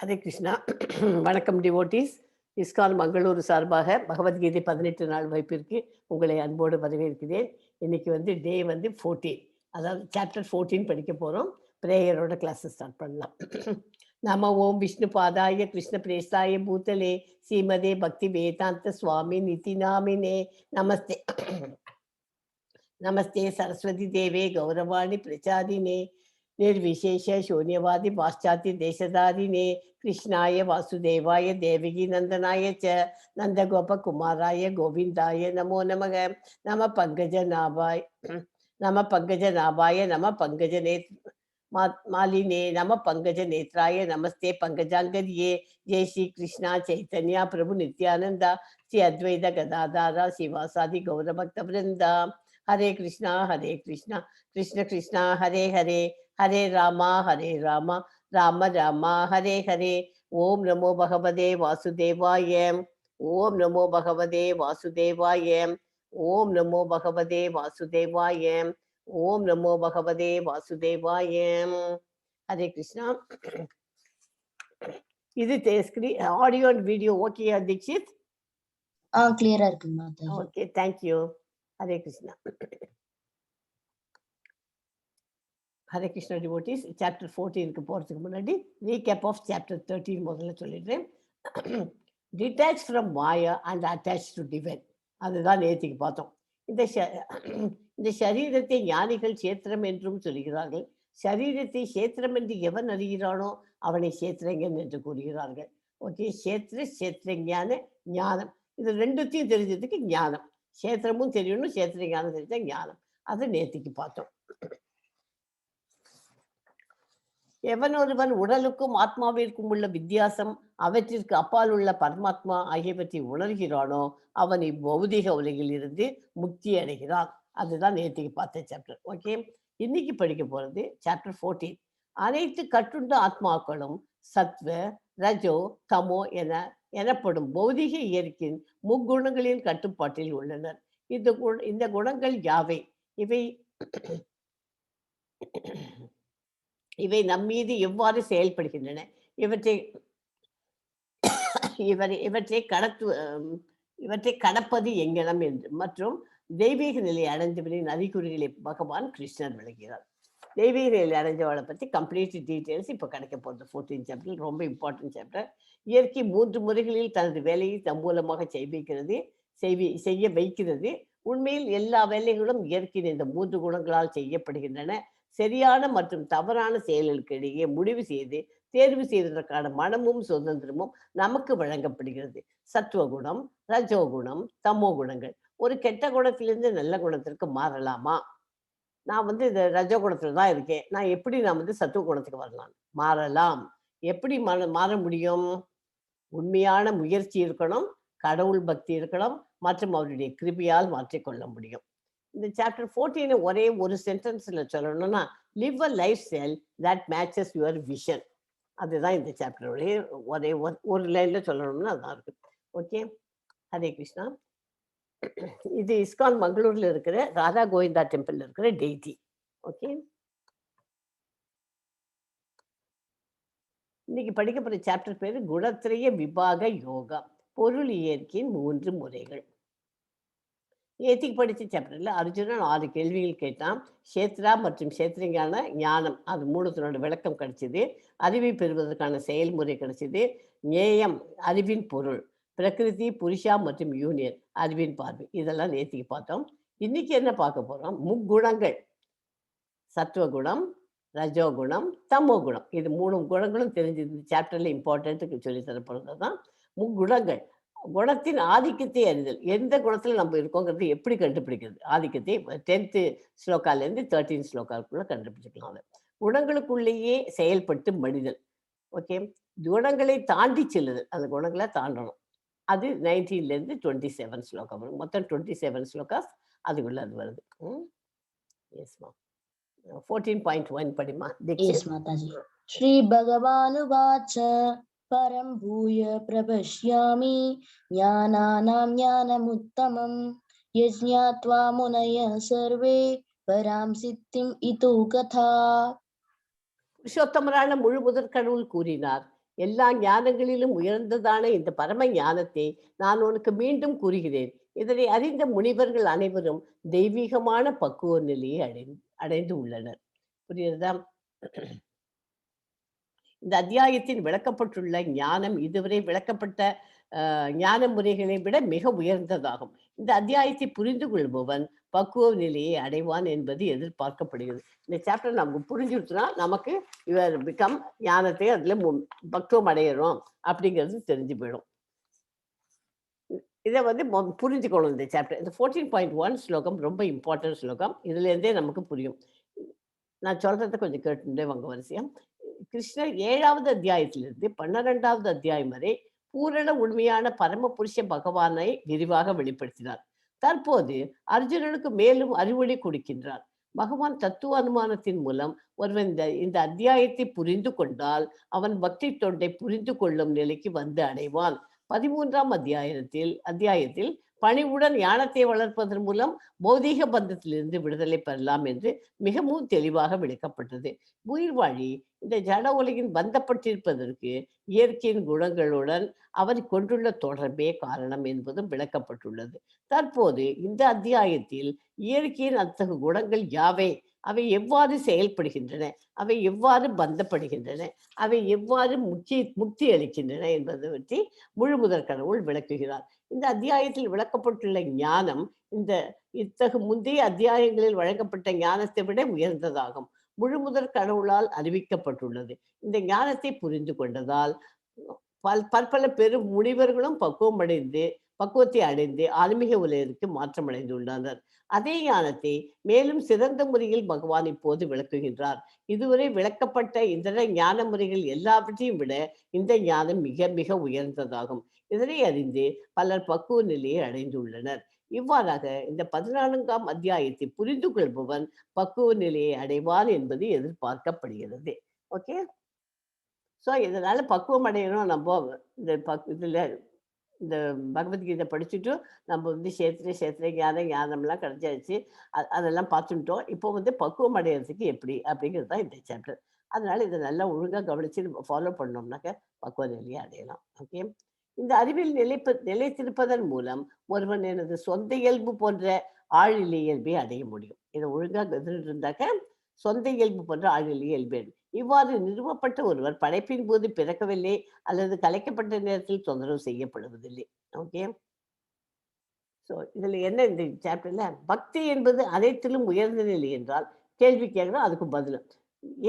ஹரே கிருஷ்ணா. வணக்கம் devotees. ISKCON Mangalore சார்பாக பகவத்கீதை 18 நாள் வைப்பிற்கு உங்களை அன்போடு வரவேற்கிறேன். இன்னைக்கு டே 14, அதாவது சாப்டர் 14 படிக்க போகிறோம். ப்ரேயரோட கிளாஸஸ் ஸ்டார்ட் பண்ணலாம். நம ஓம் விஷ்ணு பாதாய கிருஷ்ண பிரேஸ்தாய பூத்தலே ஸ்ரீமதே பக்தி வேதாந்த சுவாமி நிதி நாமினே நமஸ்தே. நமஸ்தே சரஸ்வதி தேவே கௌரவாணி பிரச்சாதினே निर्विशेष शून्यवादी पाश्चात्य देशधारिणे कृष्णाय वासुदेवाय देवकी नंदनाय च नंदगोप कुमाराय गोविंदाय नमो नमः. नम पंकजनाभाय नम पंकजने मालिने नम पंकज नेत्राय नमस्ते पंकजांगदिये. जय श्री कृष्णा चैतन्य प्रभु नित्यानंद श्री अद्वैत गदाधारा शिवासादि गौरभक्त वृंदा. हरे कृष्णा कृष्ण कृष्णा हरे हरे हरे रामा राम राम हरे हरे. ओम नमो भगवते वासुदेवाय. ओम नमो भगवते वासुदेवाय. ओम नमो भगवते वासुदेवाय. ओम नमो भगवते वासुदेवाय. हरे कृष्णा. இது audio and video okay Dikshit? கிளியரா இருக்கு மாதா. Okay, thank you. Hare Krishna. Hare Krishna devotees. Chapter 14க்கு போகிறதுக்கு முன்னாடி ரீகேப் ஆஃப் சாப்டர் 13 முதல்ல சொல்லிடுறேன். Detach from Maya and attach to divine, அதுதான் நேற்றுக்கு பார்த்தோம். இந்த சரீரத்தை ஞானிகள் சேத்திரம் என்றும் சொல்கிறார்கள். சரீரத்தை சேத்திரம் என்று எவன் அறிகிறானோ அவனை சேத்திரங்கன் என்று கூறுகிறார்கள். ஓகே, சேத்திரஞான ஞானம், இது ரெண்டுத்தையும் தெரிஞ்சதுக்கு ஞானம். சேத்திரமும் தெரியணும், சேத்திர ஞானம் தெரிஞ்ச ஞானம். அது நேற்றுக்கு பார்த்தோம். எவன் ஒருவன் உடலுக்கும் ஆத்மாவிற்கும் உள்ள வித்தியாசம், அவற்றிற்கு அப்பால் உள்ள பரமாத்மா ஆகியவற்றை உணர்கிறானோ அவன் இப்பௌதிக உலகில் இருந்து முக்தி அடைகிறான். அதுதான் நேற்றுக்கு பார்த்த சாப்டர். ஓகே, இன்னைக்கு படிக்க போறது சாப்டர் 14. அனைத்து கட்டுண்ட ஆத்மாக்களும் சத்வ ரஜோ தமோ எனப்படும் பௌதிக இயற்கையின் முக்குணங்களின் கட்டுப்பாட்டில் உள்ளனர். இந்த குணங்கள் யாவை? இவை நம்மீது எவ்வாறு செயல்படுகின்றன? இவற்றை கடப்பது எங்கனம் என்று மற்றும் தெய்வீக நிலை அடைந்தவரின் அறிகுறிகளை பகவான் கிருஷ்ணர் விளக்கிறார். தெய்வீக நிலை அடைஞ்சவளை பற்றி கம்ப்ளீட் டீட்டெயில்ஸ் இப்போ கிடைக்க போகிறது 14 சாப்டர். ரொம்ப இம்பார்ட்டன்ட் சாப்டர். இயற்கை 3 முறைகளில் தனது வேலையை தம்பூலமாக செய்ய வைக்கிறது. உண்மையில் எல்லா வேலைகளும் இயற்கையின் இந்த 3 குணங்களால் செய்யப்படுகின்றன. சரியான மற்றும் தவறான செயல்களுக்கு இடையே முடிவு செய்து தேர்வு செய்வதற்கான மனமும் சுதந்திரமும் நமக்கு வழங்கப்படுகிறது. சத்துவகுணம், ரஜோகுணம், தமோ குணங்கள். ஒரு கெட்ட குணத்திலிருந்து நல்ல குணத்திற்கு மாறலாமா? நான் இந்த ரஜோகுணத்துல தான் இருக்கேன், நான் எப்படி சத்துவ குணத்துக்கு வரலாம்? மாறலாம். எப்படி மாற முடியும்? உண்மையான முயற்சி இருக்கணும், கடவுள் பக்தி இருக்கணும், மற்றும் அவருடைய கிருபையால் மாற்றிக்கொள்ள முடியும். இந்த சாப்டர் 14 ஒரே ஒரு சென்டென்ஸ்ல சொல்லணும்னா, live a life style that matches your vision. அதுதான் இந்த சாப்டருடைய ஒரே ஒரு லைன்ல சொல்லணும்னா அதான் இருக்கு. ஓகே, ஹரே கிருஷ்ணா. இது இஸ்கான் மங்களூர்ல இருக்கிற ராதா கோவிந்தா டெம்பிள்ல இருக்கிற டெய்டி. ஓகே, இன்னைக்கு படிக்க போற சாப்டர் பேரு குணத்திரய விபாக யோகா, பொருள் இயற்கையின் 3 முறைகள். ஏத்திக்கு படித்த சாப்டர்ல அர்ஜுனன் 6 கேள்விகள் கேட்டான். சேத்ரா மற்றும் சேத்திரங்கான ஞானம், அது 3 விளக்கம் கிடைச்சிது. அறிவை பெறுவதற்கான செயல்முறை கிடைச்சிது. ஞேயம், அறிவின் பொருள். பிரகிருதி, புருஷா மற்றும் யூனியன், அறிவின் பார்வை. இதெல்லாம் நேத்திக்கு பார்த்தோம். இன்னைக்கு என்ன பார்க்க போறோம்? முக்குணங்கள், சத்துவகுணம், ரஜோகுணம், தமோ குணம். இது 3 குணங்களும் தெரிஞ்சது சாப்டர்ல இம்பார்ட்டன்ட் சொல்லி தரப்படுறதுதான் முக்குணங்கள். குணத்தின் ஆதிக்கத்தை அறிதல், எந்த குணத்துல நம்ம இருக்கோங்கிறது எப்படி கண்டுபிடிக்கிறது? ஆதிக்கத்தை 10th ஸ்லோகாலேருந்து 13 ஸ்லோகாக்குள்ள கண்டுபிடிச்சிக்கலாம். குணங்களுக்குள்ளேயே செயல்பட்டு மனிதல். ஓகே, குணங்களை தாண்டி செல்லுதல், அந்த குணங்களை தாண்டணும். அது 19லேருந்து 27 ஸ்லோகா வரும். மொத்தம் 27 ஸ்லோகாஸ் அதுக்குள்ள அது வருது. எஸ்மா. 14.1 படிமா. எஸ் மாதாஜி. ஸ்ரீ பகவானுவாச்ச परं भूय प्रपश्यामि ज्ञानानां ज्ञानमुत्तमं यज्ञात्वा मुनयः सर्वे परां सिद्धिम् इतो कथा. புருஷோத்தமரான முழு முதற் கடவுள் கூறினார், எல்லா ஞானங்களிலும் உயர்ந்ததான இந்த பரம ஞானத்தை நான் உனக்கு மீண்டும் கூறுகிறேன். இதனை அறிந்த முனிவர்கள் அனைவரும் தெய்வீகமான பக்குவ நிலையை அடைந்து உள்ளனர். புரியுறதா? இந்த அத்தியாயத்தில் விளக்கப்பட்டுள்ள ஞானம் இதுவரை விளக்கப்பட்ட ஞான முறைகளை விட மிக உயர்ந்ததாகும். இந்த அத்தியாயத்தை புரிந்து கொள்பவன் பக்குவ நிலையை அடைவான் என்பது எதிர்பார்க்கப்படுகிறது. இந்த சாப்டர் நமக்கு புரிஞ்சுட்டுனா நமக்கு இவர் பிகம் ஞானத்தை அதுல பக்குவம் அடையிறோம் அப்படிங்கிறது தெரிஞ்சு போயிடும். இதை வந்து புரிஞ்சுக்கணும் இந்த சாப்டர். இந்த 14.1 ஸ்லோகம் ரொம்ப இம்பார்ட்டன்ட் ஸ்லோகம். இதுல இருந்தே நமக்கு புரியும். நான் சொல்றதை கொஞ்சம் கேட்டுட்டே வாங்க வரிசையா. கிருஷ்ணர் 7வது அத்தியாயத்திலிருந்து 12வது அத்தியாயம் வரை பூரண உண்மையான பரமபுருஷ பகவானை விரிவாக வெளிப்படுத்தினார். தற்போது அர்ஜுனனுக்கு மேலும் அறிவொளி கொடுக்கின்றார். பகவான் தத்துவ அனுமானத்தின் மூலம் ஒருவன் இந்த அத்தியாயத்தை புரிந்து கொண்டால் அவன் பக்தி தொண்டை புரிந்து கொள்ளும் நிலைக்கு வந்து அடைவான். 13ஆம் அத்தியாயத்தில் பணிவுடன் ஞானத்தை வளர்ப்பதன் மூலம் பௌதீக பந்தத்திலிருந்து விடுதலை பெறலாம் என்று மிகவும் தெளிவாக விளக்கப்பட்டது. உயிர்வாழி இந்த ஜட உலகின் பந்தப்பட்டிருப்பதற்கு இயற்கையின் குணங்களுடன் அவர் கொண்டுள்ள தொடர்பே காரணம் என்பதும் விளக்கப்பட்டுள்ளது. தற்போது இந்த அத்தியாயத்தில் இயற்கையின் அத்தகைய குணங்கள் யாவை, அவை எவ்வாறு செயல்படுகின்றன, அவை எவ்வாறு பந்தப்படுகின்றன, அவை எவ்வாறு முக்தி அளிக்கின்றன என்பதை பற்றி முழுமுதற் கடவுள் விளக்குகிறார். இந்த அத்தியாயத்தில் விளக்கப்பட்டுள்ள ஞானம் இத்தகு முந்தைய அத்தியாயங்களில் வழங்கப்பட்ட ஞானத்தை விட உயர்ந்ததாகும். முழுமுதற் கடவுளால் அறிவிக்கப்பட்டுள்ளது. இந்த ஞானத்தை புரிந்து கொண்டதால் பற்பல பெரும் முனிவர்களும் பக்குவத்தை அடைந்து ஆன்மீக உலகிற்கு மாற்றமடைந்துள்ளனர். அதே ஞானத்தை மேலும் சிறந்த முறையில் பகவான் இப்போது விளக்குகின்றார். இதுவரை விளக்கப்பட்ட இதர ஞான முறைகள் எல்லாவற்றையும் விட இந்த ஞானம் மிக மிக உயர்ந்ததாகும். இதனை அறிந்து பலர் பக்குவ நிலையை அடைந்துள்ளனர். இவ்வாறாக இந்த 14ஆம் அத்தியாயத்தை புரிந்து கொள்பவன் பக்குவ நிலையை அடைவான் என்பது எதிர்பார்க்கப்படுகிறது. ஓகே, ஸோ இதனால பக்குவம் அடையணும். நம்ம இதுல இந்த பகவத்கீதை படிச்சுட்டு நம்ம வந்து சேத்திர ஞானம்லாம் கிடைச்சாச்சு. அதெல்லாம் பார்த்துட்டோம். இப்போ வந்து பக்குவம் அடையிறதுக்கு எப்படி அப்படிங்கிறது தான் இந்த சாப்டர். அதனால இதை நல்லா ஒழுங்காக கவனிச்சு ஃபாலோ பண்ணோம்னாக்க பக்குவ நிலையை அடையலாம். ஓகே, இந்த அறிவில் நிலைத்திருப்பதன் மூலம் ஒருவன் எனது சொந்த இயல்பு போன்ற ஆழ்நிலை இயல்பை அடைய முடியும். இதை ஒழுங்காக இருந்தாக்க சொந்த இயல்பு போன்ற ஆழ்நிலை இயல்பு. இவ்வாறு நிறுவப்பட்ட ஒருவர் படைப்பின் போது பிறக்கவில்லை அல்லது கலைக்கப்பட்ட நேரத்தில் தொந்தரவு செய்யப்படுவதில்லை. ஓகே, ஸோ இதுல என்ன இந்த சாப்டர்ல பக்தி என்பது அனைத்திலும் உயர்ந்த நிலை என்றால் கேள்வி கேட்கிறோம், அதுக்கு பதில்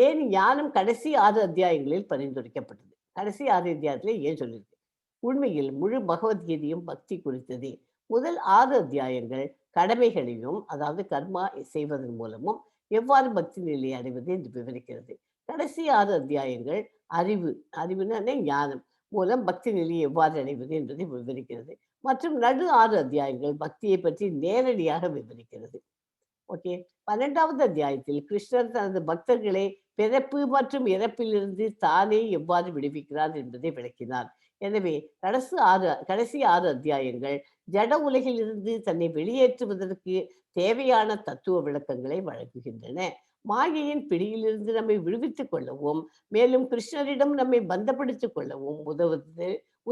ஏன் ஞானம் கடைசி 6 அத்தியாயங்களில் பரிந்துரைக்கப்பட்டது. கடைசி 6 அத்தியாயத்திலே ஏன் சொல்லியிருக்கு? உண்மையில் முழு பகவத்கீதையும் பக்தி குறித்ததே. முதல் 6 அத்தியாயங்கள் கடமைகளையும் அதாவது கர்மா செய்வதன் மூலமும் எவ்வாறு பக்தி நிலையை அடைவது என்று விவரிக்கிறது. கடைசி 6 அத்தியாயங்கள் அறிவுன்னா ஞானம் மூலம் பக்தி நிலையை எவ்வாறு அடைவது என்பதை விவரிக்கிறது. மற்றும் நடு 6 அத்தியாயங்கள் பக்தியை பற்றி நேரடியாக விவரிக்கிறது. ஓகே, 12வது அத்தியாயத்தில் கிருஷ்ணர் தனது பக்தர்களை பிறப்பு மற்றும் இறப்பிலிருந்து தானே எவ்வாறு விடுவிக்கிறார் என்பதை விளக்கினார். எனவே கடைசி 6 அத்தியாயங்கள் ஜட உலகில் இருந்து தன்னை வெளியேற்றுவதற்கு தேவையான தத்துவ விளக்கங்களை வழங்குகின்றன. மாயையின் பிடியிலிருந்து நம்மை விடுவித்துக் கொள்ளவும் மேலும் கிருஷ்ணரிடம் நம்மை பந்தப்படுத்திக் கொள்ளவும்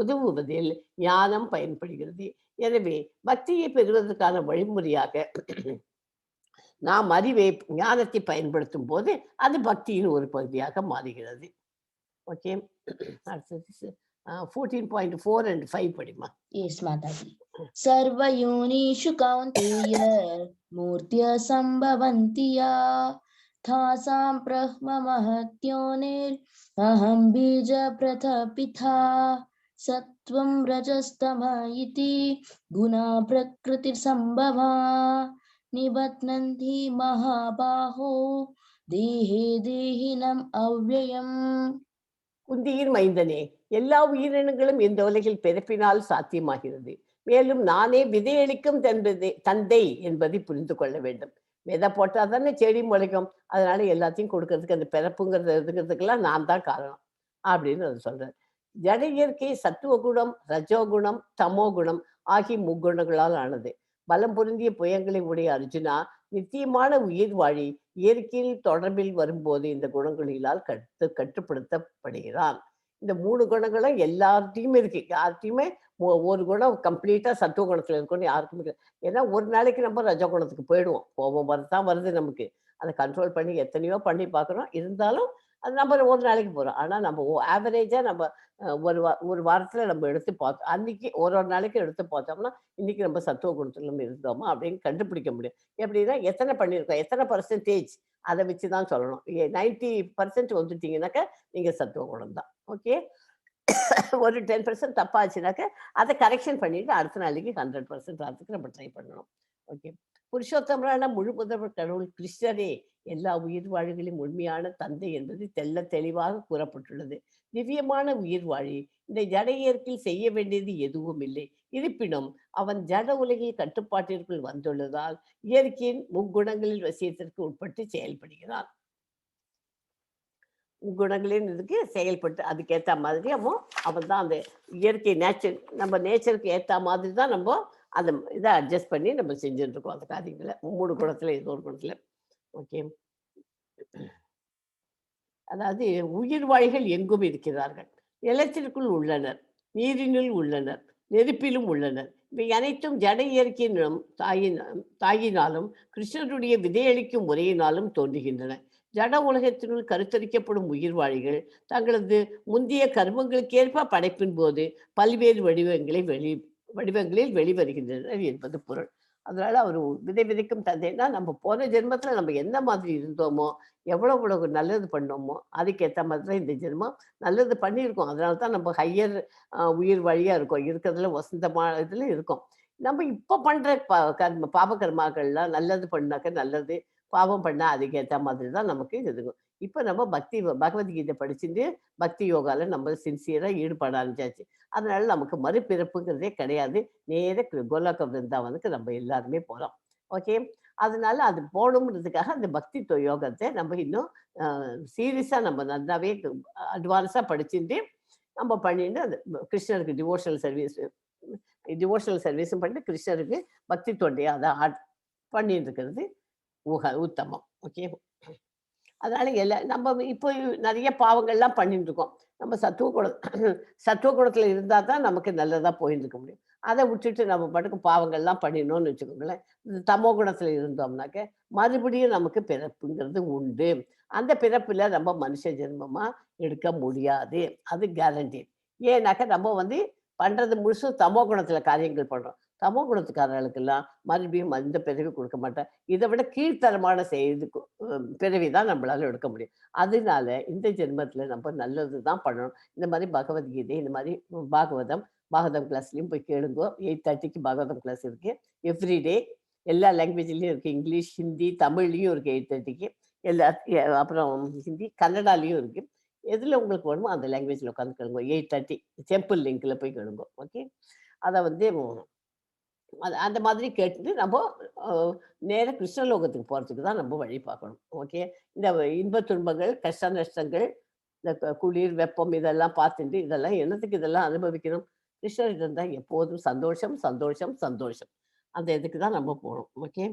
உதவுவதில் ஞானம் பயன்படுகிறது. எனவே பக்தியை பெறுவதற்கான வழிமுறையாக நாம் ஞானத்தை பயன்படுத்தும் போது அது பக்தியின் ஒரு பகுதியாக மாறுகிறது. ஓகே, அடுத்தது 14.4 and 5 படிமா. Yes, Mataji. Sarvayonishu kaunteya murtya sambhavanti ya thasam brahma mahatyonir aham bija prathapitha sattvam rajastama iti guna prakriti sambhava nibatnanti mahabaho dehe dehinam avyayam. குந்தியின் மைந்தனே, எல்லா உயிரினங்களும் இந்த உலகில் பிறப்பினால் சாத்தியமாகிறது. மேலும் நானே விதையளிக்கும் தந்தை என்பதை புரிந்து கொள்ள வேண்டும். விதை போட்டா தானே செடி முளைக்கும். அதனால எல்லாத்தையும் கொடுக்கறதுக்கு அந்த பிறப்புங்கிறதுக்கெல்லாம் நான் தான் காரணம் அப்படின்னு அது சொல்றாரு. ஜட இயற்கை சத்துவகுணம், ரஜோகுணம், தமோகுணம் ஆகிய முக்குணங்களால் ஆனது. பலம் பொருந்திய புயங்களை உடைய அர்ஜுனா, நித்தியமான உயிர் வாழி இயற்கையில் தொடர்பில் வரும்போது இந்த குணங்களினால் கட்டுப்படுத்தப்படுகிறான். இந்த 3 குணங்களும் எல்லார்ட்டையும் இருக்கு. யார்ட்டையுமே ஒரு குணம் கம்ப்ளீட்டா சத்துவ குணத்துல இருக்கும்னு யாருக்குமே கிடையாது. ஏன்னா ஒரு நாளைக்கு நம்ம ரஜ குணத்துக்கு போயிடுவோம். கோபம் வரதான் வருது நமக்கு. அத கண்ட்ரோல் பண்ணி எத்தனையோ பண்ணி பார்க்குறோம். இருந்தாலும் அது நம்ம ஒரு நாளைக்கு போறோம். ஆனா நம்ம ஆவரேஜா நம்ம ஒரு வாரத்துல நம்ம எடுத்து பார்த்தோம். அன்னைக்கு ஒரு நாளைக்கு எடுத்து பார்த்தோம்னா, இன்னைக்கு நம்ம சத்துவ குணத்துல நம்ம இருந்தோமா அப்படின்னு கண்டுபிடிக்க முடியும். எப்படின்னா எத்தனை பண்ணியிருக்கோம், எத்தனை பெர்சன்டேஜ் அத வச்சு தான் சொல்லணும். 90% வந்துட்டீங்கன்னாக்கா, நீங்க சத்துவ குணம் தான். ஓகே. ஒரு 10% தப்பாச்சுனாக்க, அத கரெக்ஷன் பண்ணிட்டு அடுத்த நாளைக்கு 100% ஆறதுக்கு நம்ம ட்ரை பண்ணணும். ஓகே. புருஷோத்தமரான முழு முதல்வர் கடவுள் கிருஷ்ணரே எல்லா உயிர் வாழிகளின் உண்மையான தந்தை என்பது தெள்ளத் தெளிவாக கூறப்பட்டுள்ளது. திவ்யமான உயிர் வாழி இந்த ஜட இயற்கையில் செய்ய வேண்டியது எதுவும் இல்லை. இருப்பினும் அவன் ஜட உலகில் கட்டுப்பாட்டிற்குள் வந்துள்ளதால் இயற்கையின் முக்குணங்களின் வசியத்திற்கு உட்பட்டு செயல்படுகிறான். குணங்களின் இதுக்கு செயல்பட்டு அதுக்கேத்த மாதிரி அவன் தான் அந்த இயற்கை நம்ம நேச்சருக்கு ஏத்த மாதிரி தான் நம்ம அந்த இதை அட்ஜஸ்ட் பண்ணி நம்ம செஞ்சுட்டு இருக்கோம் அந்த காரியங்களை 3 குணத்துல ஏதோ ஒரு குணத்துல. ஓகே. அதாவது உயிர் வாழிகள் எங்கும் இருக்கிறார்கள். நிலத்திற்குள் உள்ளனர், நீரினுள் உள்ளனர், நெருப்பிலும் உள்ளனர். இவை அனைத்தும் ஜட இயற்கையினும் தாயினாலும் கிருஷ்ணருடைய விதையளிக்கும் முறையினாலும் தோன்றுகின்றன. ஜட உலகத்தினுள் கருத்தரிக்கப்படும் உயிர் வாழிகள் தங்களது முந்தைய கர்மங்களுக்கேற்ப படைப்பின் போது பல்வேறு வடிவங்களில் வெளிவருகின்றனர் என்பது பொருள். அதனால அவர் விதை விதைக்கும் தந்தைன்னா நம்ம போன ஜென்மத்துல நம்ம என்ன மாதிரி இருந்தோமோ, எவ்வளவு நல்லது பண்ணோமோ அதுக்கேற்ற மாதிரி தான் இந்த ஜென்மம் நல்லது பண்ணியிருக்கோம். அதனால தான் நம்ம ஹையர் உயிர் வழியா இருக்கோம். இருக்கிறதுல வசந்தமான இதுல இருக்கோம். நம்ம இப்ப பண்ற பாப கர்மாக்கள்லாம் நல்லது பண்ணாக்க நல்லது, பாவம் பண்ணா அதுக்கேற்ற மாதிரி தான் நமக்கு இருக்கும். இப்ப நம்ம பகவத்கீதை படிச்சுட்டு பக்தி யோகால நம்ம சின்சியரா ஈடுபட ஆரம்பிச்சாச்சு. அதனால நமக்கு மறுபிறப்புங்கிறதே கிடையாது. நேர கோலோக விருந்தாவனுக்கு நம்ம எல்லாருமே போறோம். ஓகே. அதனால அது போகணும்ன்றதுக்காக அந்த பக்தி யோகத்தை நம்ம இன்னும் சீரியஸா நம்ம நல்லாவே அட்வான்ஸா படிச்சுட்டு நம்ம பண்ணிட்டு அந்த கிருஷ்ணருக்கு டிவோஷனல் சர்வீஸும் பண்ணிட்டு கிருஷ்ணருக்கு பக்தி தொண்டையா அதை பண்ணிட்டு இருக்கிறது உத்தமம். ஓகே. அதனால நம்ம இப்போ நிறைய பாவங்கள்லாம் பண்ணிட்டு இருக்கோம். நம்ம சத்துவ குணத்துல இருந்தா தான் நமக்கு நல்லதா போயிட்டு இருக்க முடியும். அதை விட்டுட்டு நம்ம பாட்டுக்கு பாவங்கள்லாம் பண்ணிடணும்னு வச்சுக்கோங்களேன். தமோ குணத்துல இருந்தோம்னாக்க மறுபடியும் நமக்கு பிறப்புங்கிறது உண்டு. அந்த பிறப்புல நம்ம மனுஷ ஜென்மமா எடுக்க முடியாது. அது கேரண்டி. ஏன்னாக்க நம்ம பண்றது முழுசும் தமோ குணத்துல காரியங்கள் பண்றோம். தமோ குணத்துக்காரர்களுக்கெல்லாம் மறுபடியும் இந்த பிறவி கொடுக்க மாட்டேன். இதை விட கீழ்த்தரமான பிறவி தான் நம்மளால எடுக்க முடியும். அதனால இந்த ஜென்மத்துல நம்ம நல்லது தான் பண்ணணும். இந்த மாதிரி பகவத்கீதை, இந்த மாதிரி பாகவதம் கிளாஸ்லயும் போய் கேளுங்க. 8:30க்கு பாகவதம் கிளாஸ் இருக்கு. எவ்ரிடே எல்லா லாங்குவேஜ்லயும் இருக்கு. இங்கிலீஷ், ஹிந்தி, தமிழ்லயும் இருக்கு 8:30க்கு. அப்புறம் ஹிந்தி, கன்னடாலையும் இருக்கு. எதுல உங்களுக்கு வேணுமோ அந்த லாங்குவேஜ்ல உட்காந்து கேளுங்க. 8:30 டெம்பிள் லிங்க்ல போய் கேளுங்க. ஓகே. அதை அந்த மாதிரி கேட்டுட்டு நம்ம நேர கிருஷ்ணலோகத்துக்கு போறதுக்கு தான் நம்ம வழி பார்க்கணும். ஓகே. இந்த இன்ப துன்பங்கள், கஷ்ட நஷ்டங்கள், இந்த குளிர், வெப்பம் இதெல்லாம் பார்த்துட்டு இதெல்லாம் என்னத்துக்கு இதெல்லாம் அனுபவிக்கணும்? கிருஷ்ணர் இருந்தா எப்போதும் சந்தோஷம், சந்தோஷம், சந்தோஷம். அந்த இதுக்கு தான் நம்ம போகணும். ஓகே.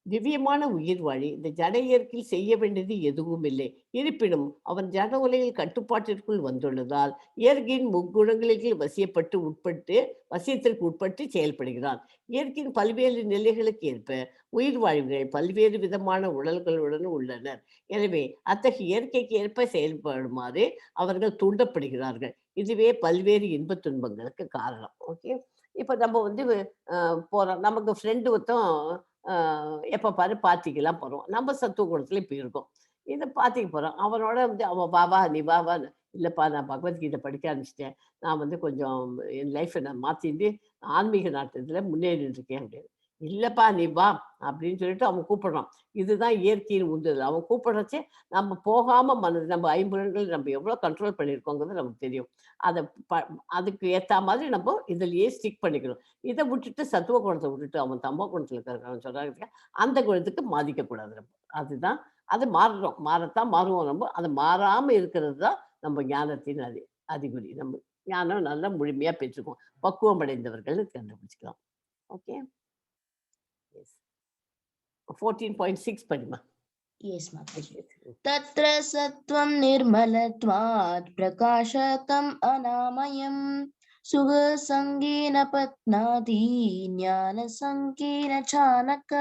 திவ்யமான உயிர் வாழி இந்த ஜட இயற்கையில் செய்ய வேண்டியது எதுவும் இல்லை. இருப்பினும் அவன் ஜட உலகில் கட்டுப்பாட்டிற்குள் வந்துள்ளதால் இயற்கையின் முக்குணங்களுக்கு வசியத்திற்கு உட்பட்டு செயல்படுகிறான். இயற்கையின் பல்வேறு நிலைகளுக்கு ஏற்ப உயிர் வாழ்வுகள் பல்வேறு விதமான உடல்களுடன் உள்ளனர். எனவே அத்தகைய இயற்கைக்கு ஏற்ப செயல்படுமாறு அவர்கள் தூண்டப்படுகிறார்கள். இதுவே பல்வேறு இன்ப துன்பங்களுக்கு காரணம். ஓகே. இப்ப நம்ம போறோம். நமக்கு ஃப்ரெண்டு எப்ப பாரு பார்ட்டிக்கெல்லாம் போறோம். நம்ம சத்துவ குணத்துல இப்ப இருக்கோம். இத பார்ட்டிக்கு போறோம். அவனோட அவன் வா நீ வா. இல்லப்பா நான் பகவத்கீதை படிக்க ஆரம்பிச்சுட்டேன். நான் கொஞ்சம் என் லைஃப்ப நான் மாத்திட்டு ஆன்மீக நாட்டத்துல முன்னேறிட்டு இருக்கேன் அப்படின்னு. இல்லப்பா நீ வா அப்படின்னு சொல்லிட்டு அவன் கூப்பிடுறான். இதுதான் இயற்கையின் உந்துதல். அவன் கூப்பிடுறச்சே நம்ம போகாம நம்ம ஐம்புலன்கள் நம்ம எவ்வளவு கண்ட்ரோல் பண்ணியிருக்கோங்கிறது நமக்கு தெரியும். அதை அதுக்கு ஏத்த மாதிரி நம்ம இதுலயே ஸ்டிக் பண்ணிக்கணும். இதை விட்டுட்டு சத்துவ குணத்தை விட்டுட்டு அவன் தமோ குணத்துல இருக்கிறவன் சொல்றாங்க அந்த குணத்துக்கு மாதிக்க கூடாது நம்ம. அதுதான் அது மாறத்தான் மாறுவோம். நம்ம அது மாறாம இருக்கிறது தான் நம்ம ஞானத்தின் அறிகுறி. நம்ம ஞானம் நல்லா முழுமையா பெற்றுக்குவோம். பக்குவம் அடைந்தவர்கள் கண்டுபிடிச்சுக்கலாம். Okay. 14.6 படிமா. Yes, Mataji. Tatra sattvam nirmalatvat prakashakam anamayam sugha sangena patnati ஞான சங்கேன சானக.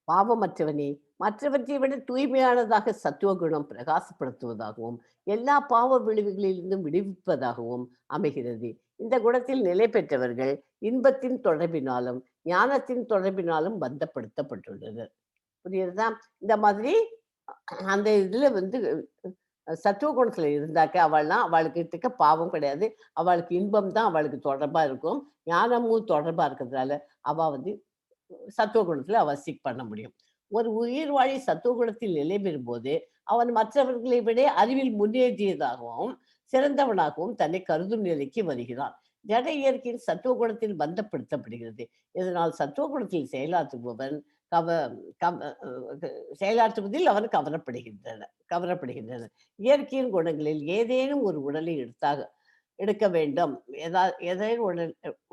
பாவமற்றவனே, மற்றவற்றை விட தூய்மையானதாக சத்துவகுணம் பிரகாசப்படுத்துவதாகவும் எல்லா பாவ விளைவுகளிலிருந்தும் விடுவிப்பதாகவும் அமைகிறது. இந்த குணத்தில் நிலை பெற்றவர்கள் இன்பத்தின் தொடர்பினாலும் ஞானத்தின் தொடர்பினாலும் பந்தப்படுத்தப்பட்டுள்ளனர். புரியுதுதா? இந்த மாதிரி அந்த இதுல வந்து சத்துவ குணத்துல இருந்தாக்க அவளுக்கு இருக்க பாவம் கிடையாது. அவளுக்கு இன்பம் தான் அவளுக்கு தொடர்பா இருக்கும். ஞானமும் தொடர்பா இருக்கிறதுனால அவ வந்து சத்துவ குணத்துல அவ சீக் பண்ண முடியும். ஒரு உயிர் வாழி சத்துவ குணத்தில் நிலை பெறும்போது அவன் மற்றவர்களை விட அறிவில் முன்னேறியதாகவும் சிறந்தவனாகவும் தன்னை கருதும் நிலைக்கு வருகிறான். ஜட இயற்கையின் சத்துவ குணத்தில் பந்தப்படுத்தப்படுகிறது. இதனால் சத்துவ குணத்தில் செயலாற்றுபவன் கவ கவ செயலாற்றுவதில் அவன் கவரப்படுகின்றனர். இயற்கையின் குணங்களில் ஏதேனும் ஒரு உடலை எடுக்க வேண்டும். ஏதேனும்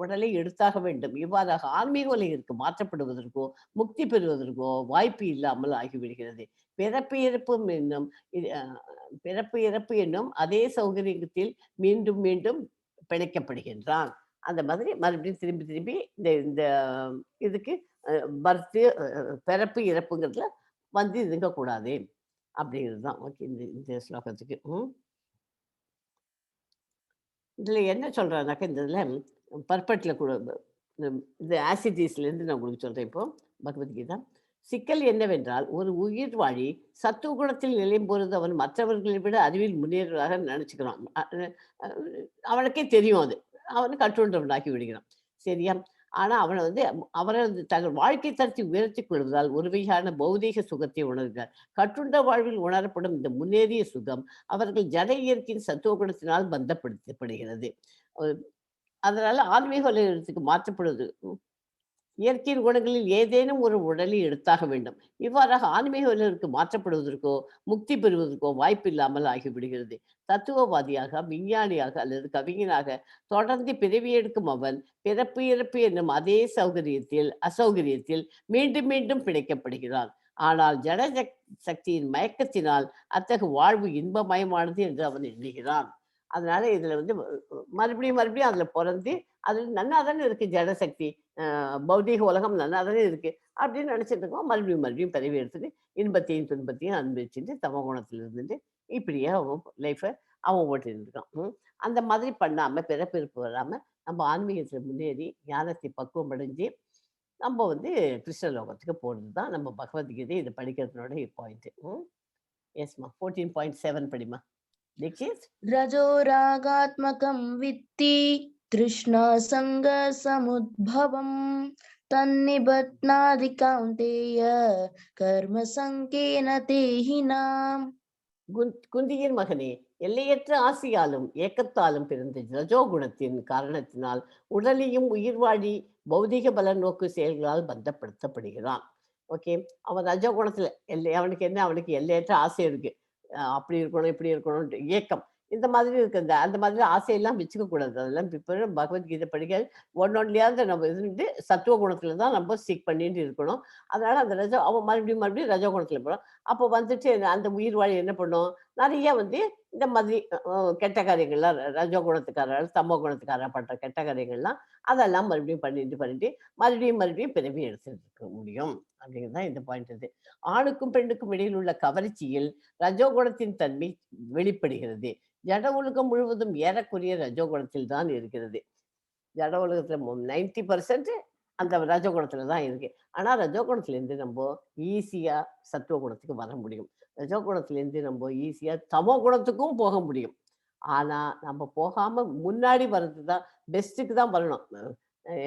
உடலை எடுத்தாக வேண்டும். இவ்வாறாக ஆன்மீக உலகிற்கு மாற்றப்படுவதற்கோ முக்தி பெறுவதற்கோ வாய்ப்பு இல்லாமல் ஆகிவிடுகிறது. பிறப்பு இறப்பு என்னும் அதே சௌகரியத்தில் மீண்டும் மீண்டும் பிணைக்கப்படுகின்றான். அந்த மாதிரி மறுபடியும் திரும்பி திரும்பி இந்த இந்த இதுக்கு பர்த்து பிறப்பு இறப்புங்கிறதுல வந்து இருக்கக்கூடாது அப்படிங்கிறது தான். ஓகே, இந்த ஸ்லோகத்துக்கு. இதுல என்ன சொல்றாருனாக்கா, இந்த இதுல பர்பட்ல கூட இந்த ஆசிட்டிஸ்லேருந்து நான் உங்களுக்கு சொல்றேன். இப்போ பகவத்கீதா சிக்கல் என்னவென்றால், ஒரு உயிர் வாழி சத்துவ குணத்தில் நிலையும் பொழுது அவன் மற்றவர்களை விட அறிவில் முன்னேறுவதாக நினைச்சுக்கிறான். அவனுக்கே தெரியும் அது. அவனை கட்டுண்டவனாக்கி விடுகிறான். சரியா? ஆனா அவனை வந்து அவரது தங்கள் வாழ்க்கை தரத்தை உயர்த்திக் கொள்வதால் ஒரு வகையான பௌதீக சுகத்தை உணர்கிறார். கட்டுண்ட வாழ்வில் உணரப்படும் இந்த முன்னேறிய சுகம் அவர்கள் ஜட இயற்கையின் சத்துவ குணத்தினால் பந்தப்படுத்தப்படுகிறது. அதனால ஆன்மீக உலகத்துக்கு மாற்றப்படுவது இயற்கையின் குணங்களில் ஏதேனும் ஒரு உடலை எடுத்தாக வேண்டும். இவ்வாறாக ஆன்மீக உலகிற்கு மாற்றப்படுவதற்கோ முக்தி பெறுவதற்கோ வாய்ப்பு இல்லாமல் ஆகிவிடுகிறது. தத்துவவாதியாக, விஞ்ஞானியாக அல்லது கவிஞனாக தொடர்ந்து பிறவி எடுக்கும் அவன் பிறப்பு இறப்பு என்னும் அதே அசௌகரியத்தில் மீண்டும் மீண்டும் பிணைக்கப்படுகிறான். ஆனால் ஜட சக்தியின் மயக்கத்தினால் அத்தகைய வாழ்வு இன்பமயமானது என்று அவன் எண்ணுகிறான். அதனால இதுல வந்து மறுபடியும் அதுல பிறந்து அதுல நன்னா தானே இருக்கு ஜடசக்தி, பௌதீக உலகம் நல்லா தானே இருக்கு அப்படின்னு நினைச்சிட்டு இருக்கோம். மறுபடியும் பிறவி எடுத்துட்டு இன்பத்தையும் துன்பத்தையும் அனுபவிச்சுட்டு தம குணத்துல இருந்துட்டு இப்படியே அவன் லைஃபை அவன் ஓட்டிட்டு இருக்கான். அந்த மாதிரி பண்ணாம பிறப்பிறப்பு வராம நம்ம ஆன்மீகத்துல முன்னேறி ஞானத்தை பக்குவம் அடைஞ்சு நம்ம வந்து கிருஷ்ண லோகத்துக்கு போறது தான் நம்ம பகவத்கீதை இதை படிக்கிறதுனோட பாயிண்ட். எஸ்மா 14.7 படிமா. தீக்ஷித். ரஜோ ராகாத்மகம் வித்தி திருஷ்ணா சங்க சமுத்பவம் தன்னிபத்னாதி கௌந்தேய கர்ம சங்கேன தேஹினாம். குந்தியின் மகனே, எல்லையற்ற ஆசையாலும் ஏக்கத்தாலும் பிறந்த ரஜோகுணத்தின் காரணத்தினால் உடலையும் உயிர் வாழி பௌதிக பல நோக்கு செயல்களால் பந்தப்படுத்தப்படுகிறான். ஓகே, அவன் ரஜோகுணத்துல அவனுக்கு எல்லையற்ற ஆசை இருக்கு. அப்படி இருக்கணும் இப்படி இருக்கணும் ஏக்கம் இந்த மாதிரி இருக்கு. அந்த மாதிரி ஆசையெல்லாம் வச்சுக்க கூடாது. அதெல்லாம் இப்போ பகவத்கீதை படிக்க ஒன்னொன்லையாவது நம்ம இருந்து சத்துவ குணத்துல தான் நம்ம சீக் பண்ணிட்டு இருக்கணும். அதனால அந்த அவன் மறுபடியும் ரஜோ குணத்துல போறோம். அப்போ வந்துட்டு அந்த உயிர் வாழி என்ன பண்ணும், நிறைய வந்து இந்த மாதிரி கெட்ட காரியங்கள்லாம் ரஜோ குணத்துக்காரர் தமோ குணத்துக்காரர் பண்ற கெட்ட காரியங்கள்லாம் அதெல்லாம் மறுபடியும் பண்ணிட்டு மறுபடியும் பிறவி எடுத்துட்டு இருக்க முடியும் அப்படிங்கிறது தான் இந்த பாயிண்ட். இது ஆணுக்கும் பெண்ணுக்கும் இடையில் உள்ள கவர்ச்சியில் ரஜோகுணத்தின் தன்மை வெளிப்படுகிறது. ஜட உலகம் முழுவதும் ஏறக்குரிய ரஜோகுணத்தில் தான் இருக்கிறது. ஜட உலகத்துல 90% அந்த ரஜோகுணத்துல தான் இருக்கு. ஆனா ரஜோகுணத்துல இருந்து நம்ம ஈஸியா சத்துவ குணத்துக்கு வர முடியும். ரஜோகுணத்துல இருந்து நம்ம ஈஸியா தமோ குணத்துக்கும் போக முடியும். ஆனா நம்ம போகாம முன்னாடி வர்றதுதான் பெஸ்ட்டுக்கு தான் வரணும்.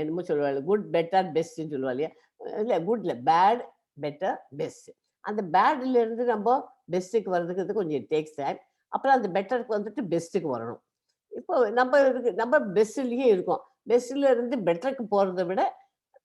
என்னமோ சொல்லுவாள், குட் பெட்டர் பெஸ்ட்ன்னு சொல்லுவா இல்லையா? இல்ல குட் இல்ல, பேட் பெட்டர் பெஸ்ட். அந்த பேட்ல இருந்து நம்ம பெஸ்ட்டுக்கு வர்றதுக்கு கொஞ்சம் டேக்ஸ் டைம். அப்புறம் அந்த பெட்டருக்கு வந்துட்டு பெஸ்ட்டுக்கு வரணும். இப்போ நம்ம பெஸ்ட்லயே இருக்கோம். பெஸ்ட்ல இருந்து பெட்டருக்கு போறதை விட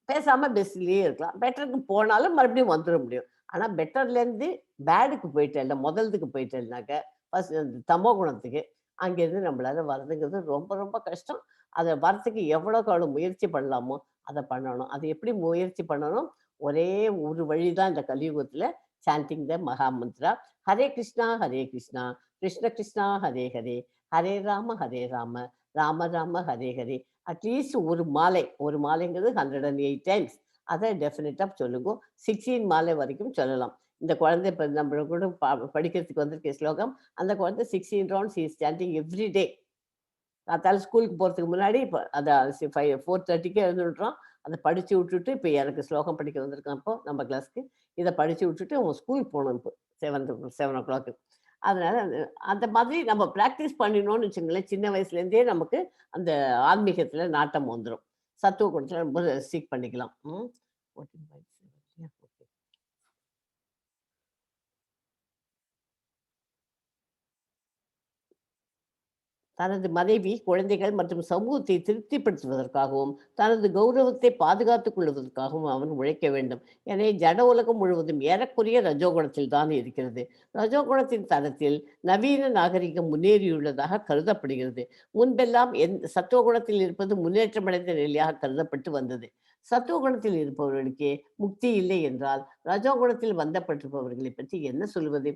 பேசாம பெஸ்ட்லயே இருக்கலாம். பெட்டருக்கு போனாலும் மறுபடியும் வந்துட முடியும். ஆனா பெட்டர்ல இருந்து பேடுக்கு போயிட்டேன்ல, முதல்துக்கு போயிட்டேன்னாக்க ஃபர்ஸ்ட் அந்த தமோ குணத்துக்கு அங்கேருந்து நம்மளால வர்றதுங்கிறது ரொம்ப ரொம்ப கஷ்டம். அதை வரத்துக்கு எவ்வளோக்கு அவ்வளோ முயற்சி பண்ணலாமோ அதை பண்ணணும். அது எப்படி முயற்சி பண்ணணும்? ஒரே ஒரு வழிதான் இந்த கலியுகத்துல chanting the Maha Mantra. Hare Krishna, Krishna Krishna, Hare Hare, Hare Rama, Rama Rama, Hare Hare. At least ஒரு மாலைங்கிறது 108 times. அதை டெஃபினட்டாக சொல்லுங்க. 16 மாலை வரைக்கும் சொல்லலாம். இந்த குழந்தை இப்போ நம்ம கூட படிக்கிறதுக்கு வந்திருக்க ஸ்லோகம், அந்த குழந்தை 16 rounds he is chanting every day. அதால ஸ்கூலுக்கு போகிறதுக்கு முன்னாடி இப்போ அதை 4:30க்கே எழுந்துடுறோம். அதை படித்து விட்டுட்டு இப்போ எனக்கு ஸ்லோகம் படிக்க வந்திருக்கான். இப்போ நம்ம கிளாஸ்க்கு இதை படித்து விட்டுட்டு அவன் ஸ்கூலுக்கு போகணும். இப்போ 7 o'clock. அதனால அந்த மாதிரி நம்ம ப்ராக்டிஸ் பண்ணினோம்னு வச்சுங்களேன், சின்ன வயசுலேருந்தே நமக்கு அந்த ஆன்மீகத்தில் நாட்டம் வந்துடும். சத்துவ குணத்தில் ரொம்ப சீக் பண்ணிக்கலாம். தனது மனைவி, குழந்தைகள் மற்றும் சமூகத்தை திருப்திப்படுத்துவதற்காகவும் தனது கௌரவத்தை பாதுகாத்துக் கொள்வதற்காகவும் அவன் உழைக்க வேண்டும். எனவே ஜட உலகம் முழுவதும் ஏறக்குறைய ரஜோகுணத்தில் தான் இருக்கிறது. ரஜோகுணத்தின் தரத்தில் நவீன நாகரிகம் முன்னேறியுள்ளதாக கருதப்படுகிறது. முன்பெல்லாம் சத்துவகுணத்தில் இருப்பது முன்னேற்றமடைந்த நிலையாக கருதப்பட்டு வந்தது. சத்துவகுணத்தில் இருப்பவர்களுக்கே முக்தி இல்லை என்றால் ரஜோகுணத்தில் பந்தப்பட்டிருப்பவர்களை பற்றி என்ன சொல்வது?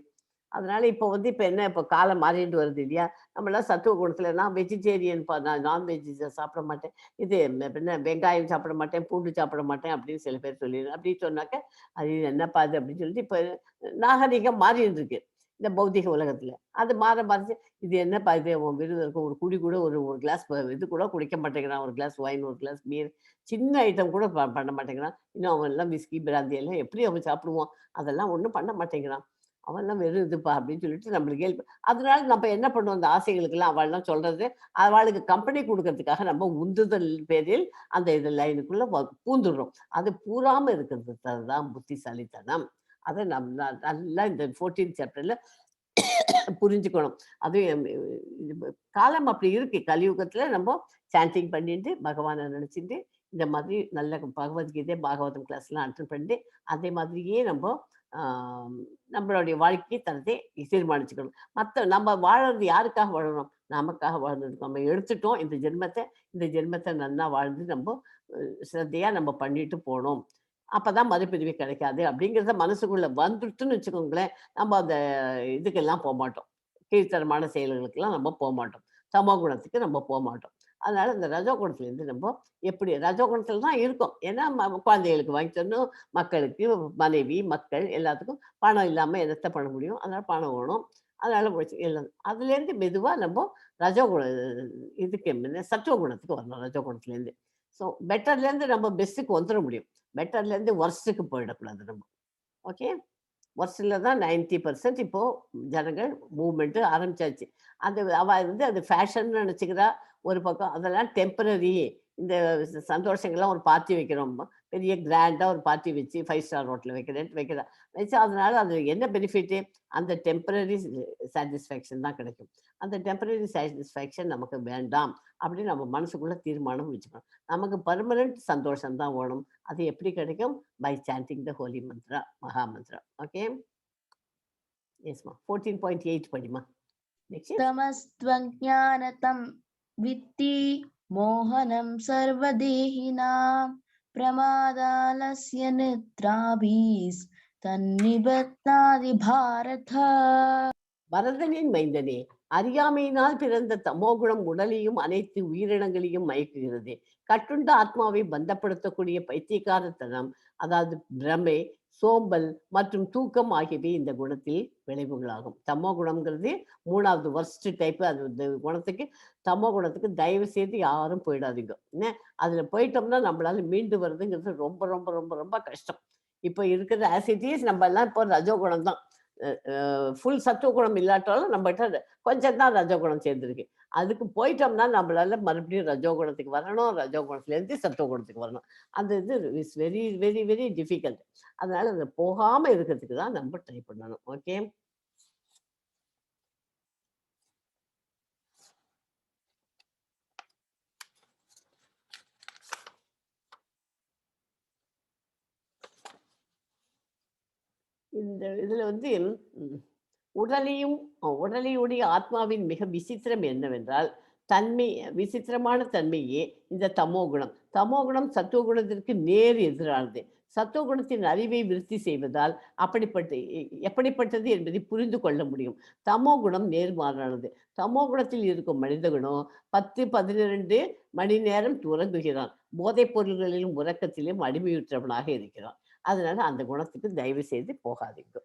அதனால இப்போ என்ன இப்போ காலம் மாறிட்டு வருது இல்லையா? நம்மளாம் சத்துவ குணத்துல நான் வெஜிடேரியன், நான் நான்வெஜ் சாப்பிட மாட்டேன், இது என்ன வெங்காயம் சாப்பிட மாட்டேன், பூண்டு சாப்பிட மாட்டேன் அப்படின்னு சில பேர் சொல்லிடுறேன். அப்படின்னு சொன்னாக்க அது என்னப்பா அது அப்படின்னு சொல்லிட்டு இப்போ நாகரிகம் மாறிட்டு இருக்கு இந்த பௌதிக உலகத்துல. அது மாறிச்சு. இது என்னப்பா இது விருது இருக்கும், ஒரு குடி கூட ஒரு கிளாஸ் இது கூட குடிக்க மாட்டேங்கிறான், ஒரு கிளாஸ் ஒயின், ஒரு கிளாஸ் பீர், சின்ன ஐட்டம் கூட பண்ண மாட்டேங்கிறான். இன்னும் அவன் எல்லாம் விஸ்கி பிராந்தி எல்லாம் எப்படி அவன் சாப்பிடுவான்? அதெல்லாம் ஒன்றும் பண்ண மாட்டேங்கிறான். அவெல்லாம் வெறும் இதுப்பா அப்படின்னு சொல்லிட்டு நம்மளுக்கு கேள்வி. அதனால நம்ம என்ன பண்ணுவோம், அந்த ஆசைகளுக்கெல்லாம் அவள்லாம் சொல்றது, அவளுக்கு கம்பெனி கொடுக்கறதுக்காக நம்ம உந்துதல் பேரில் அந்த இது லைனுக்குள்ள பூந்துடுறோம். அது பூராம இருக்கிறது தான் புத்திசாலித்தனம். அதை நம்ம நல்லா இந்த 14th chapterல புரிஞ்சுக்கணும். அதுவும் காலம் அப்படி இருக்கு. கலியுகத்துல நம்ம சாண்டிங் பண்ணிட்டு பகவானை நினைச்சிட்டு இந்த மாதிரி நல்ல பகவத்கீதை பாகவதம் கிளாஸ்லாம் அட்டன் பண்ணிட்டு அதே மாதிரியே நம்ம நம்மளுடைய வாழ்க்கை தரத்தை தீர்மானிச்சுக்கணும். நம்ம வாழறது யாருக்காக வாழணும்? நமக்காக வாழ்ந்துருக்கோம். நம்ம எடுத்துட்டோம் இந்த ஜென்மத்தை நல்லா வாழ்ந்து நம்ம சிரத்தையா நம்ம பண்ணிட்டு போனோம். அப்பதான் மறுபிரிவு கிடைக்காது அப்படிங்கிறத மனசுக்குள்ள வந்துடுத்துன்னு வச்சுக்கோங்களேன். நம்ம அந்த இதுக்கெல்லாம் போக மாட்டோம். கீழ்த்தரமான செயல்களுக்கெல்லாம் நம்ம போக மாட்டோம். தமோ குணத்துக்கு நம்ம போக மாட்டோம். அதனால இந்த ரஜோகுணத்துலேருந்து நம்ம எப்படி ரஜோகுணத்துல தான் இருக்கோம். ஏன்னா குழந்தைகளுக்கு வாங்கி தரணும், மக்களுக்கு, மனைவி, மக்கள் எல்லாத்துக்கும் பணம் இல்லாமல் என்னத்தை பண்ண முடியும்? அதனால பணம் வேணும். அதனால எல்லாம் அதுலேருந்து மெதுவாக நம்ம ரஜோகுண இதுக்கு சத்துவ குணத்துக்கு வரணும். ரஜோகுணத்துலேருந்து ஸோ பெட்டர்லேருந்து நம்ம பெஸ்ட்டுக்கு வந்துட முடியும். பெட்டர்லேருந்து ஒர்ஸ்ட்டுக்கு போயிடக்கூடாது நம்ம. ஓகே, ஒர்ஸ்டில் தான் 90% இப்போ ஜனங்கள் மூவ்மெண்ட்டு ஆரம்பிச்சாச்சு. அது ஃபேஷன் நினச்சிக்கிறா ஒரு பக்கம். அதெல்லாம் டெம்பரரி. இந்த சந்தோஷங்கள்லாம் ஒரு பார்ட்டி வைக்கிறோம், பெரிய கிராண்டாக ஒரு பார்ட்டி வச்சு 5 ஸ்டார் ஹோட்டலில் வைக்கிறா வச்சு. அதனால அது என்ன பெனிஃபிட்டு? அந்த டெம்பரரி சாட்டிஸ்ஃபேக்ஷன் தான் கிடைக்கும். அந்த டெம்பரரி சாட்டிஸ்ஃபேக்ஷன் நமக்கு வேண்டாம் அப்படின்னு நம்ம மனசுக்குள்ள தீர்மானம் வச்சுக்கணும். நமக்கு பர்மனன்ட் சந்தோஷம் தான் வேணும். அது எப்படி கிடைக்கும்? பை சாண்டிங் த ஹோலி மந்த்ரா, மகா மந்த்ரா. ஓகே, எஸ்மா. 14.8 படிமா. தமஸ்த்வஞானதம் வித்தி மோகனம் சர்வதேஹினாம் பிரமாதாலஸ்ய நித்ராபீஸ் தன்னிபத்னாதி பாரத. பரதனின் மைந்தனே, அறியாமையினால் பிறந்த தமோகுணம் உடலையும் அனைத்து உயிரினங்களையும் மயக்குகிறது. கட்டுண்ட ஆத்மாவை பந்தப்படுத்தக்கூடிய பைத்தியக்காரத்தனம், அதாவது பிரமை, சோம்பல் மற்றும் தூக்கம் ஆகியவை இந்த குணத்தில் விளைவுகளாகும். தமோ குணம்ங்கிறது 3வது வர்ஸ்ட் டைப். அது இந்த குணத்துக்கு, தமோ குணத்துக்கு தயவு செய்து யாரும் போயிடாதீங்க. என்ன, அதுல போயிட்டோம்னா நம்மளால மீண்டு வருதுங்கிறது ரொம்ப ரொம்ப ரொம்ப ரொம்ப கஷ்டம். இப்போ இருக்கிற ஆசிட்டிஸ் நம்ம எல்லாம் இப்போ ரஜோகுணம் தான். ஃபுல் சத்துவகுணம் இல்லாட்டாலும் நம்மகிட்ட கொஞ்சம் தான் ரஜோகுணம் சேர்ந்துருக்கு. அதுக்கு போயிட்டோம்னா நம்மளால மறுபடியும் ரஜோகுணத்துக்கு வரணும், ரஜோகுணத்துலேருந்து சத்துவகுணத்துக்கு வரணும். அந்த இது is very very very difficult. அதனால அதை போகாம இருக்கிறதுக்கு தான் நம்ம ட்ரை பண்ணணும். ஓகே, இந்த இதுல உடலையுடைய ஆத்மாவின் மிக விசித்திரம் என்னவென்றால் விசித்திரமான தன்மையே இந்த தமோகுணம். தமோகுணம் சத்துவகுணத்திற்கு நேர் எதிரானது. சத்துவகுணத்தின் அறிவை விருத்தி செய்வதால் எப்படிப்பட்டது என்பதை புரிந்து கொள்ள முடியும். தமோ குணம் நேர்மாறானது. தமோ குணத்தில் இருக்கும் மனித குணம் 10-12 மணி நேரம் உறங்குகிறான். போதைப் பொருள்களிலும் உறக்கத்திலும் அடிமையுற்றவனாக இருக்கிறான். அதனால அந்த குணத்துக்கு தயவு செய்து போகாதீங்க.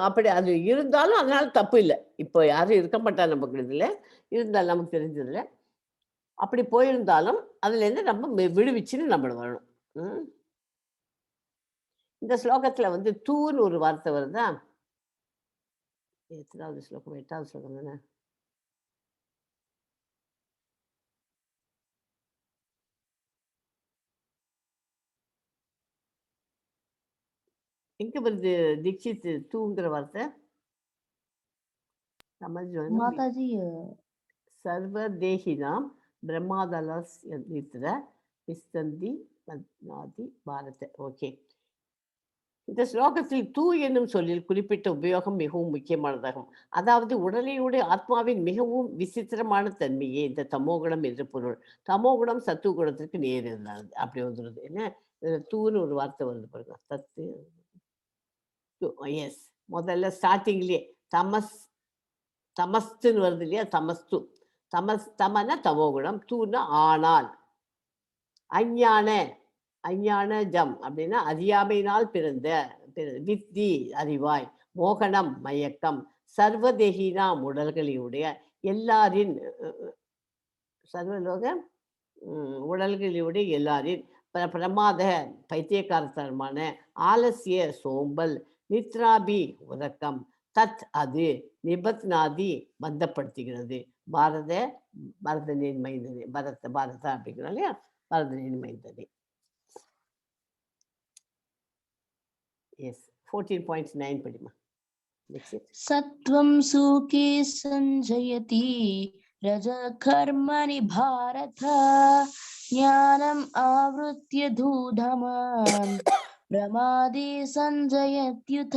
அப்படி அது இருந்தாலும் அதனால தப்பு இல்லை. இப்போ யாரும் இருக்க மாட்டா நமக்கு இதுல. இருந்தாலும் நமக்கு தெரிஞ்சதுல அப்படி போயிருந்தாலும் அதுல இருந்து நம்ம விடுவிச்சுன்னு நம்ம வரணும். இந்த ஸ்லோகத்துல வந்து தூன்னு ஒரு வார்த்தை வருதா? எத்தனாவது ஸ்லோகம்? 8வது ஸ்லோகம் தானே? எங்க வருது தீட்சித் தூங்குற வார்த்தை? Mataji, சர்வதேகினாம் பிரம்மாதலஸ் இஸ்தந்தி நாதி பாரத. ஓகே. இந்த ஸ்லோகத்தில் தூ என்னும் சொல்லில் குறிப்பிட்ட உபயோகம் மிகவும் முக்கியமானதாகும். அதாவது உடலையுடைய ஆத்மாவின் மிகவும் விசித்திரமான தன்மையே இந்த தமோகுணம் என்று பொருள். தமோகுணம் சத்துவ குணத்திற்கு நேர் இருந்தானது. அப்படி வந்துடுது. என்ன தூன்னு ஒரு வார்த்தை வருது பாருங்க. சத்து எஸ். முதல்ல ஸ்டார்டிங்லயே தமஸ்துன்னு வருது இல்லையா? தமஸ்து. தமன தமோகுணம், தூன்னா ஆனால். அஞ்ஞான ஜம் அப்படின்னா அறியாமையினால் பிறந்த வித்தி அறிவாய், மோகனம் மயக்கம், சர்வதேகினாம் உடல்களினுடைய எல்லாரின் சர்வலோக உடல்களினுடைய எல்லாரின் பிரமாத பைத்தியக்காரத்தனமான ஆலசிய சோம்பல், நித்ராபி உறக்கம், தத் அது நிபத்நாதி பந்தப்படுத்துகிறது. பரதனின் மைந்தனே பாரத அப்படிங்கிறோம் இல்லையா? பரதனின் மைந்தனே. எஸ். 14.9 படிமா. சத்வம் சூகே சஞ்சயதி ரஜ கர்மணி பாரத ஞானம் ஆவ்ருத்ய தூதமான் பிரமாதே சஞ்சயத்யுத.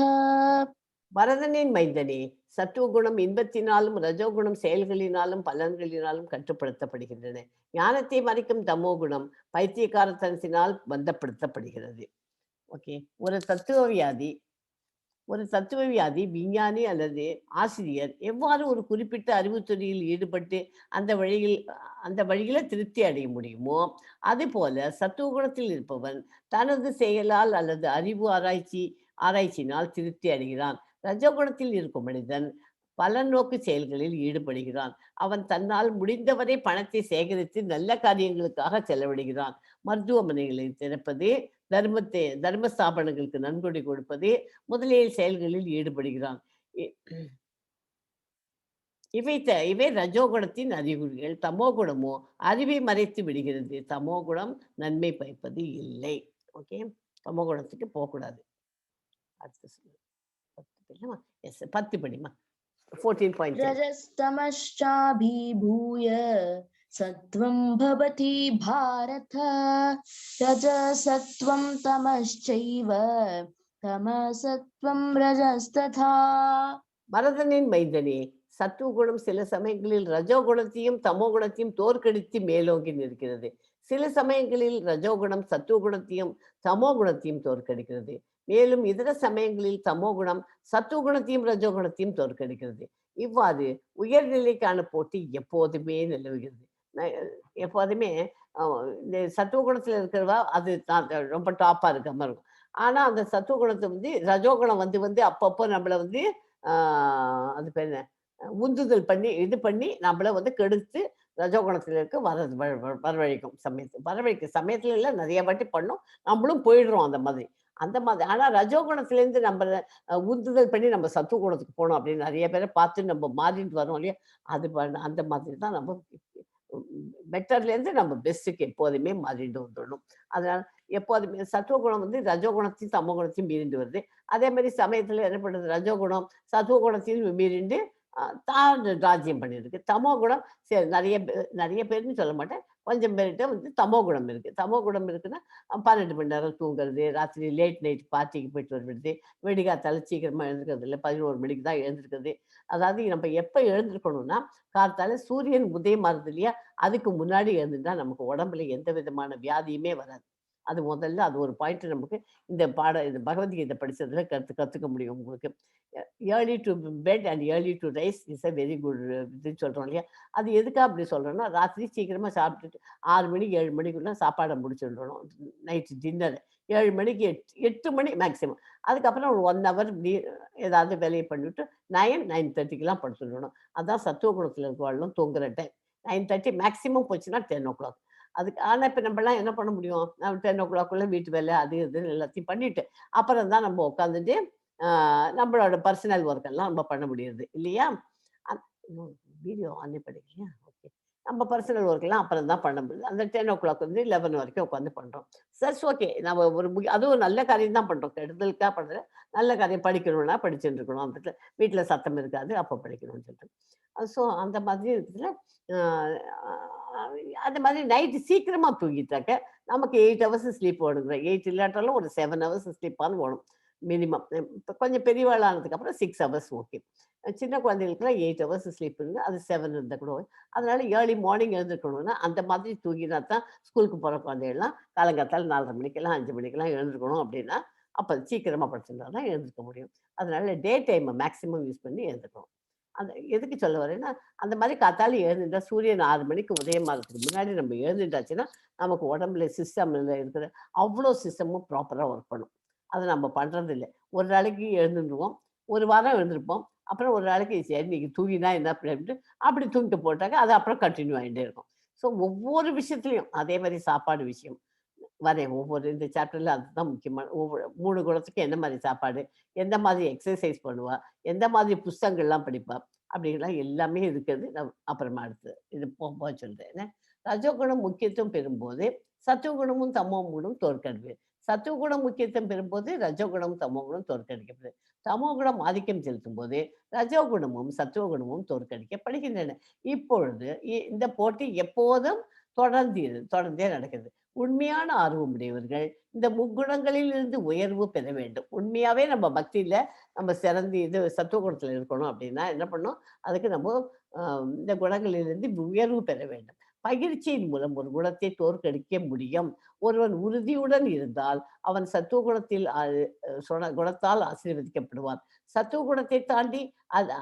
பரதனின் மைந்தனே, சத்துவகுணம் இன்பத்தினாலும் ரஜோகுணம் செயல்களினாலும் பலன்களினாலும் கட்டுப்படுத்தப்படுகின்றன. ஞானத்தை மறைக்கும் தமோகுணம் பைத்தியக்காரத்தனத்தினால் பந்தப்படுத்தப்படுகிறது. ஓகே. ஒரு தத்துவவியாதி விஞ்ஞானி அல்லது ஆசிரியர் எவ்வாறு ஒரு குறிப்பிட்ட அறிவுத்துறையில் ஈடுபட்டு அந்த வழியில திருப்தி அடைய முடியுமோ, அதுபோல சத்துவகுணத்தில் இருப்பவன் தனது செயலால் அல்லது அறிவு ஆராய்ச்சியினால் திருப்தி அடைகிறான். ரஜகுணத்தில் இருக்கும் மனிதன் பலநோக்கு செயல்களில் ஈடுபடுகிறான். அவன் தன்னால் முடிந்தவரை பணத்தை சேகரித்து நல்ல காரியங்களுக்காக செலவிடுகிறான். மருத்துவமனைகளை திறப்பது, தர்ம ஸ்தாபனங்களுக்கு நன்கொடை கொடுப்பது முதலிய செயல்களில் ஈடுபடுகிறான். இவை ரஜோகுணத்தின் அறிகுறிகள். தமோகுணமோ அறிவை மறைத்து விடுகிறது. தமோகுணம் நன்மை பயப்பது இல்லை. ஓகே. தமோகுணத்துக்கு போகக்கூடாது. அடுத்த 10 படிமா. 14.10. ரஜஸ்தமஷ்சாபிபூய சத்வம் பவதி பாரத ரஜசத்வம் தமಶ್ಚைவ தமசத்வம் ரஜஸ்ததா. பரதனின் மைந்தனே, சத்துவகுணம் சில சமயங்களில் ரஜோகுணத்தையும் தமோகுணத்தையும் தோற்கடித்து மேலோங்கி நிற்கிறது. சில சமயங்களில் ரஜோகுணம் சத்துவகுணத்தையும் தமோகுணத்தையும் தோற்கடிக்கிறது. மேலும் இதர சமயங்களில் தமோகுணம் சத்துவகுணத்தையும் ரஜோகுணத்தையும் தோற்கடிக்கிறது. இவ்வாறு உயர்நிலைக்கான போட்டி எப்போதுமே நிலவுகிறது. எப்போதுமே இந்த சத்துவகுணத்துல இருக்கிறவா அது ரொம்ப டாப்பா இருக்க மாதிரி இருக்கும். ஆனா அந்த சத்துவகுணத்தை வந்து ரஜோகுணம் வந்து அப்பப்போ நம்மள வந்து அது பேர் என்ன உந்துதல் பண்ணி நம்மள வந்து கெடுத்து ரஜோகுணத்துல இருக்க வரவழைக்கும் சமயத்துல இல்லை, நிறைய வாட்டி பண்ணும், நம்மளும் போயிடுறோம் அந்த மாதிரி. ஆனா ரஜோகுணத்திலேருந்து நம்ம உந்துதல் பண்ணி நம்ம சத்துவகுணத்துக்கு போனோம் அப்படின்னு நிறைய பேரை பார்த்து நம்ம மாறிட்டு வரோம் இல்லையா? அந்த மாதிரி தான் நம்ம பெட்டர்லேருந்து நம்ம பெஸ்ட்டுக்கு எப்போதுமே மாறிட்டு வந்துடணும். அதனால எப்போதுமே சத்துவகுணம் வந்து ரஜோகுணத்தையும் தமோகுணத்தையும் மீறிண்டு வருது. அதே மாதிரி சமயத்துல என்ன பண்ணுறது, ரஜோகுணம் சத்துவகுணத்தையும் மீறிண்டு தான் ராஜ்யம் பண்ணியிருக்கு. தமோகுணம் நிறைய பேர்னு சொல்ல மாட்டேன், கொஞ்சம் பேர்கிட்ட வந்து தமோ குணம் இருக்குது. தமோ குணம் இருக்குன்னா 12 மணி நேரம் தூங்குறது, ராத்திரி லேட் நைட் பார்ட்டிக்கு போயிட்டு வருவது, விடிகாத்தால சீக்கிரமா எழுந்திருக்கிறது இல்லை, 11 மணிக்கு தான் எழுந்திருக்கிறது. அதாவது நம்ம எப்போ எழுந்திருக்கணும்னா, காத்தால சூரியன் உதயமாகுது இல்லையா, அதுக்கு முன்னாடி எழுந்துட்டா நமக்கு உடம்புல எந்த விதமான வியாதியுமே வராது. அது முதல்ல அது ஒரு பாயிண்ட் நமக்கு இந்த பகவத்கீதை படிச்சதுல கத்துக்க முடியும் உங்களுக்கு. Early to bed and early to rise is a very good இதுன்னு சொல்றோம் இல்லையா? அது எதுக்கா அப்படி சொல்றோம்னா, ராத்திரி சீக்கிரமா சாப்பிட்டுட்டு 6 மணிக்கு 7 மணிக்குள்ள சாப்பாட முடிச்சுடணும். நைட் டின்னர் 7 மணிக்கு 8 மணி மேக்ஸிமம். அதுக்கப்புறம் ஒரு 1 ஹவர் இப்படி ஏதாவது வேலையை பண்ணிட்டு 9:30க்கெல்லாம் படுத்துடணும். அதான் சத்துவ குணத்துல இருக்கவாள்லாம் தூங்குற டைம். 9:30 மேக்ஸிமம் போச்சுன்னா 10:00. அதுக்கு ஆனா இப்ப நம்மலாம் என்ன பண்ண முடியும்? நம்ம 10:00க்குள்ள வீட்டு வேலை அது இதுன்னு எல்லாத்தையும் பண்ணிட்டு, அப்புறம் தான் நம்ம உட்காந்துட்டு நம்மளோட பர்சனல் ஒர்க் எல்லாம் நம்ம பண்ண முடியுது இல்லையா? அந் இன்னும் வீடியோ ஆன் பண்ணிக்கலையா? ஓகே. நம்ம பர்சனல் ஒர்க் எல்லாம் அப்புறம் தான் பண்ண முடியுது. அந்த 10:00 வந்து 11 வரைக்கும் உட்காந்து பண்றோம். That's okay. நம்ம அதுவும் நல்ல காரியம் தான் பண்றோம். கெடுதலுக்கா பண்றதில்ல. நல்ல காரியம் படிக்கணும்னா படிச்சுட்டு இருக்கணும். அந்த இடத்துல வீட்ல சத்தம் இருக்காது. அப்ப படிக்கணும்னு சொல்லிட்டு. ஸோ அந்த மாதிரி இருக்குதுல, அ அந்த மாதிரி நைட்டு சீக்கிரமா தூங்கிட்டாக்க, நமக்கு 8 ஹவர்ஸ் ஸ்லீப் ஓடுங்க. 8 இல்லாட்டாலும் ஒரு 7 ஹவர்ஸ் ஸ்லீப்பாவது ஓடும். மினிமம். இப்ப கொஞ்சம் பெரியவாள் ஆனதுக்கப்புறம் 6 ஹவர்ஸ் ஓகே. சின்ன குழந்தைகளுக்குலாம் 8 ஹவர்ஸ் ஸ்லீப் இருந்து அது 7 இருந்தா கூட ஓகே. அதனால ஏர்லி மார்னிங் எழுந்திருக்கணும்னா, அந்த மாதிரி தூங்கினா தான் ஸ்கூலுக்கு போற குழந்தைகள்லாம் காலங்காத்தால 4:30 மணிக்கெல்லாம் 5 மணிக்கெல்லாம் எழுந்திருக்கணும் அப்படின்னா, அப்ப சீக்கிரமா படுத்திருந்தா தான் எழுந்திருக்க முடியும். அதனால டே டைம மேக்ஸிமம் யூஸ் பண்ணி எழுந்துக்கணும். அந்த எதுக்கு சொல்ல வரேன்னா, அந்த மாரி காத்தால எழுந்துட்டா சூரியன் 6 மணிக்கு உதயமாகறதுக்கு முன்னாடி நம்ம எழுந்துட்டாச்சுன்னா, நமக்கு உடம்புல சிஸ்டம்ல இருக்கிற அவ்ளோ சிஸ்டமும் ப்ராப்பரா ஒர்க் பண்ணும். அத நம்ம பண்றதில்ல. ஒரு நாளைக்கு எழுந்துருவோம். ஒரு வாரம் எழுந்திருப்போம். அப்புறம் ஒரு நாளைக்கு சரி இன்னைக்கு தூங்கினா என்ன அப்படின்ட்டு அப்படி தூங்கிட்டு போட்டாக்க, அது அப்புறம் கன்டின்யூ ஆயிட்டே இருக்கும். ஸோ ஒவ்வொரு விஷயத்துலயும் அதே மாரி சாப்பாடு விஷயம் வரேன். ஒவ்வொரு இந்த சாப்டர்ல அதுதான் முக்கியமான 3 குணத்துக்கு என்ன மாரி சாப்பாடு, எந்த மாதிரி எக்ஸர்சைஸ் பண்ணுவா, எந்த மாதிரி புஸ்தகங்கள்லாம் படிப்பா, அப்படிலாம் எல்லாமே இருக்கிறது. அப்புறமா அடுத்து இது போக சொல்றேன். ரஜோகுணம் முக்கியத்துவம் பெறும்போது, சத்துவகுணமும் தமோ குணமும் தோற்கடிப்பு. சத்துவகுணம் முக்கியத்துவம் பெறும்போது, ரஜோகுணம் தமோ குணம் தோற்கடிக்கப்படுது. தமோ குணம் ஆதிக்கம் செலுத்தும் போது, ரஜோகுணமும் சத்துவகுணமும் தோற்கடிக்கப்படுகின்றன. இப்பொழுது இந்த போட்டி எப்போதும் தொடர்ந்தே நடக்கிறது. உண்மையான ஆர்வம் உடையவர்கள் இந்த முக்குணங்களில் இருந்து உயர்வு பெற வேண்டும். உண்மையாவே நம்ம பக்தியில நம்ம சிறந்து இது சத்துவகுணத்துல இருக்கணும் அப்படின்னா என்ன பண்ணணும்? அதுக்கு நம்ம இந்த குணங்களிலிருந்து உயர்வு பெற வேண்டும். பயிற்சியின் மூலம் ஒரு குணத்தை தோற்கடிக்க முடியும். ஒருவன் உறுதியுடன் இருந்தால் அவன் சத்துவகுணத்தில் குணத்தால் ஆசீர்வதிக்கப்படுவான். சத்துவகுணத்தை தாண்டி அது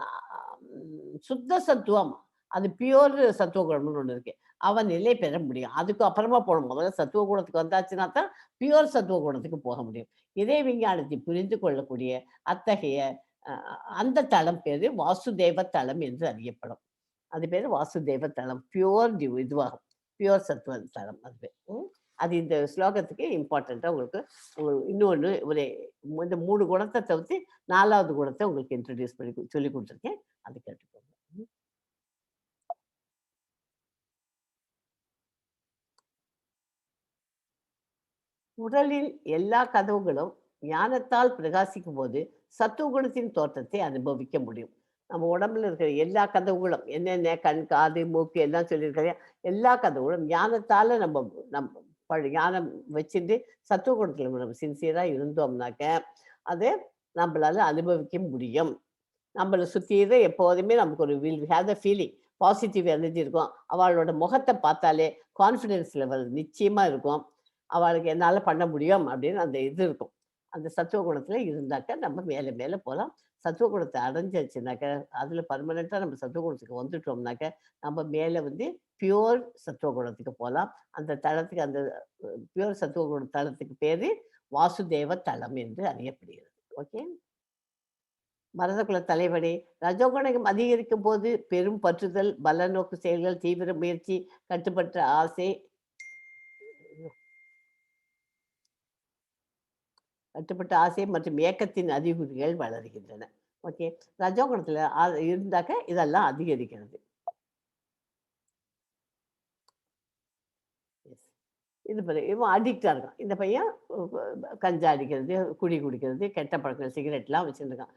சுத்த சத்துவம், அது பியூர் சத்துவகுணம்னு ஒண்ணு இருக்கு. அவன் நிலை பெற முடியும். அதுக்கு அப்புறமா போணும். முதல்ல சத்துவ குணத்துக்கு வந்தாச்சுன்னா தான் பியூர் சத்துவ குணத்துக்கு போக முடியும். இதய விஞ்ஞானத்தை புரிந்து கொள்ளக்கூடிய அத்தகைய அ அந்த தளம் பேரு வாசுதேவ தளம் என்று அறியப்படும். அது பேரு வாசுதேவ தளம். இதுவாகும். பியூர் சத்துவ தளம் அது பேர். அது இந்த ஸ்லோகத்துக்கு இம்பார்ட்டன்ட்டா உங்களுக்கு இன்னொன்னு இந்த 3 குணத்த தவிர்த்து 4வது குணத்த உங்களுக்கு இன்ட்ரோடியூஸ் பண்ணி சொல்லிக் குடுத்துருக்கேன். அது கேட்டுக்கோங்க. உடலில் எல்லா கதவுகளும் ஞானத்தால் பிரகாசிக்கும் போது சத்துவகுணத்தின் தோற்றத்தை அனுபவிக்க முடியும். நம்ம உடம்புல இருக்கிற எல்லா கதவுகளும் என்னென்ன கண், காது, மூக்கு எல்லாம் சொல்லியிருக்கிற எல்லா கதவுகளும் ஞானத்தால நம்ம ஞானம் வச்சுட்டு சத்துவகுணத்துல நம்ம சின்சியரா இருந்தோம்னாக்க அது நம்மளால அனுபவிக்க முடியும். நம்மள சுத்தியிர எப்போதுமே நமக்கு ஒரு have the feeling positive energy இருக்கும். அவளோட முகத்தை பார்த்தாலே கான்ஃபிடன்ஸ் லெவல் நிச்சயமா இருக்கும். அவளுக்கு என்னால பண்ண முடியும் அப்படின்னு அந்த இது இருக்கும். அந்த சத்துவ குணத்துல இருந்தாக்க நம்ம மேல மேல போலாம். சத்துவ குணத்தை அடைஞ்சாச்சுனாக்க, அதுல பெர்மனன்ட்டா நம்ம சத்துவ குணத்துக்கு வந்துட்டோம்னாக்க, நம்ம மேல வந்து பியூர் சத்துவ குணத்துக்கு போலாம். அந்த தளத்துக்கு அந்த பியூர் சத்துவ குண தளத்துக்கு பேரு வாசுதேவ தளம் என்று அறியப்படுகிறது. ஓகே. மரதகுல தலைவனே, ரஜோகுணம் அதிகரிக்கும் போது பெரும் பற்றுதல், பல நோக்கு செயல்கள், தீவிர முயற்சி, கட்டுப்பட்ட ஆசை கட்டுப்பட்ட ஆசை மற்றும் ஏக்கத்தின் அறிகுறிகள் வளர்கின்றன. ஓகே. ரஜோகுணத்துல இருந்தாக்க இதெல்லாம் அதிகரிக்கிறது. எஸ். இது பாரு இவன் அடிக்டா இருக்கான். இந்த பையன் கஞ்சா அடிக்கிறது, குடி குடிக்கிறது, கெட்ட பழக்கம் சிகரெட்லாம் வச்சுருக்கான்.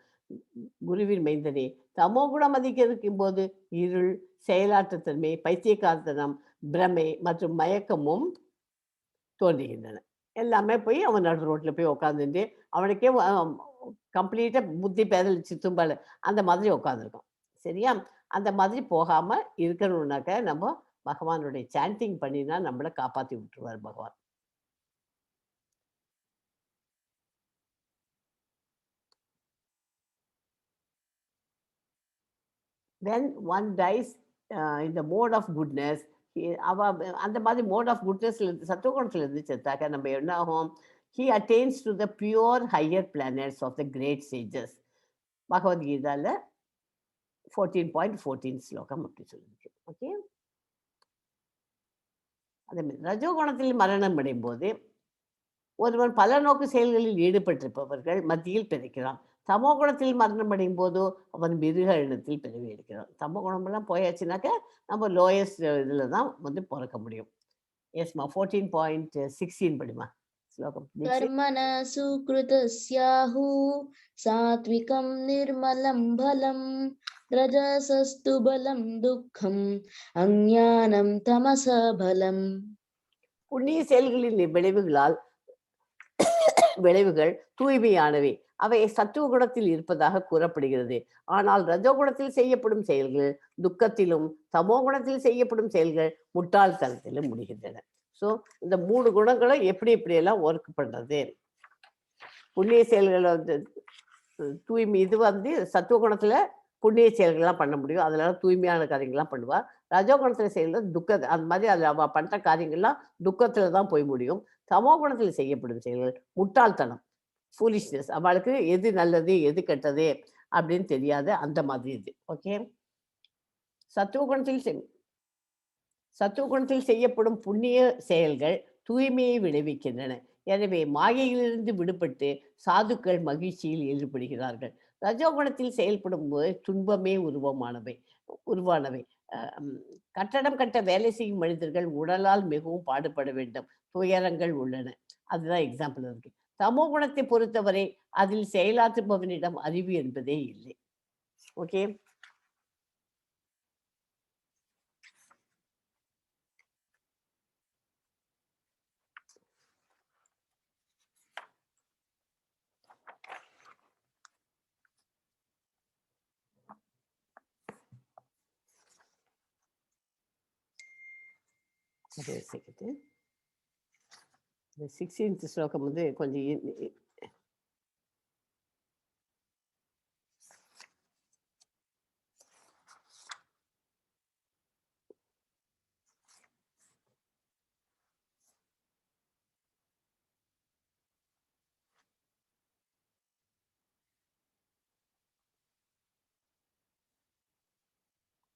குருவின் மைந்தனே, தமோ குணம் அதிகரிக்கும் போது இருள், செயலாற்றுத்தன்மை, பைத்தியக்காரத்தனம், பிரமை மற்றும் மயக்கமும் தோன்றுகின்றன. எல்லாமே போய் அவன் நடு ரோட்ல போய் உட்காந்துட்டு அவனுக்கே கம்ப்ளீட்டா புத்தி பேதலிச்சு தும்பல் அந்த மாதிரி உட்காந்துருக்கும். சரியா? அந்த மாதிரி போகாம இருக்கணும்னாக்க நம்ம பகவானுடைய சாண்டிங் பண்ணினா நம்மள காப்பாத்தி விட்டுருவார் பகவான். When one dies in the mode of goodness, அந்த மாதிரி மோட் ஆஃப் குட்னஸ்ல இருந்து சத்துவகுணத்துல இருந்து செத்தாக்க நம்ம என்ன ஆகும்? He attains to the pure higher planets of the great sages. பகவத்கீதால 14.14 ஸ்லோகம் அப்படி சொல்லிருக்கு. ஓகே, அதே மாதிரி ரஜோகுணத்தில் மரணம் அடையும் போது ஒருவன் பல நோக்கு செயல்களில் ஈடுபட்டிருப்பவர்கள் மத்தியில் பிறக்கிறான். தமோ குணத்தில் மரணம் அடையும் போதோ அவன் மிருக இனத்தில் பிறவி எடுக்கிறான். தமோ குணமெல்லாம் போயாச்சுனாக்க நம்ம லோயஸ்ட் இதுல தான் வந்து பிறக்க முடியும். எஸ்மா 14.16 படிமா ஸ்லோகம். कर्मण सुकृतस्याहु सात्विकं निर्मलं बलं रजसस्तु बलं दुःखं अज्ञानं तमस बलम्. புண்ணிய செயல்களின் விளைவுகள் தூய்மையானவை. அவை சத்துவ குணத்தில் இருப்பதாக கூறப்படுகிறது. ஆனால் ரஜோகுணத்தில் செய்யப்படும் செயல்கள் துக்கத்திலும், தமோ குணத்தில் செய்யப்படும் செயல்கள் முட்டாள்தனத்திலும் முடிகின்றன. ஸோ இந்த 3 குணங்களும் எப்படி எப்படியெல்லாம் ஒர்க் பண்றது? புண்ணிய செயல்களை வந்து தூய்மை, இது வந்து சத்துவ குணத்துல புண்ணிய செயல்கள்லாம் பண்ண முடியும், அதனால தூய்மையான காரியங்கள்லாம் பண்ணுவா. ரஜோகுணத்துல செயல்கள் அந்த மாதிரி அது அவ பண்ற காரியங்கள்லாம் துக்கத்துல தான் போய் முடியும். தமோ குணத்தில் செய்யப்படும் செயல்கள் முட்டாள்தனம், ஃபூலிஷ்னஸ். அவளுக்கு எது நல்லது எது கெட்டது அப்படின்னு தெரியாத அந்த மாதிரி இது. ஓகே, சத்துவ குணத்தில் செய்யப்படும் புண்ணிய செயல்கள் தூய்மையை விளைவிக்கின்றன. எனவே மாயையிலிருந்து விடுபட்டு சாதுக்கள் மகிழ்ச்சியில் ஈடுபடுகிறார்கள். ரஜோகுணத்தில் செயல்படும் போது துன்பமே உருவானவை. கட்டடம் கட்ட வேலை செய்யும் மனிதர்கள் உடலால் மிகவும் பாடுபட வேண்டும், துயரங்கள் உள்ளன. அதுதான் எக்ஸாம்பிள் இருக்கு. தமோ குணத்தை பொறுத்தவரை அதில் செயலாற்றுபவனிடம் அறிவு என்பதே இல்லை. ஓகே, அதே செகண்ட். இந்த 16th ஸ்லோகம் வந்து கொஞ்சம்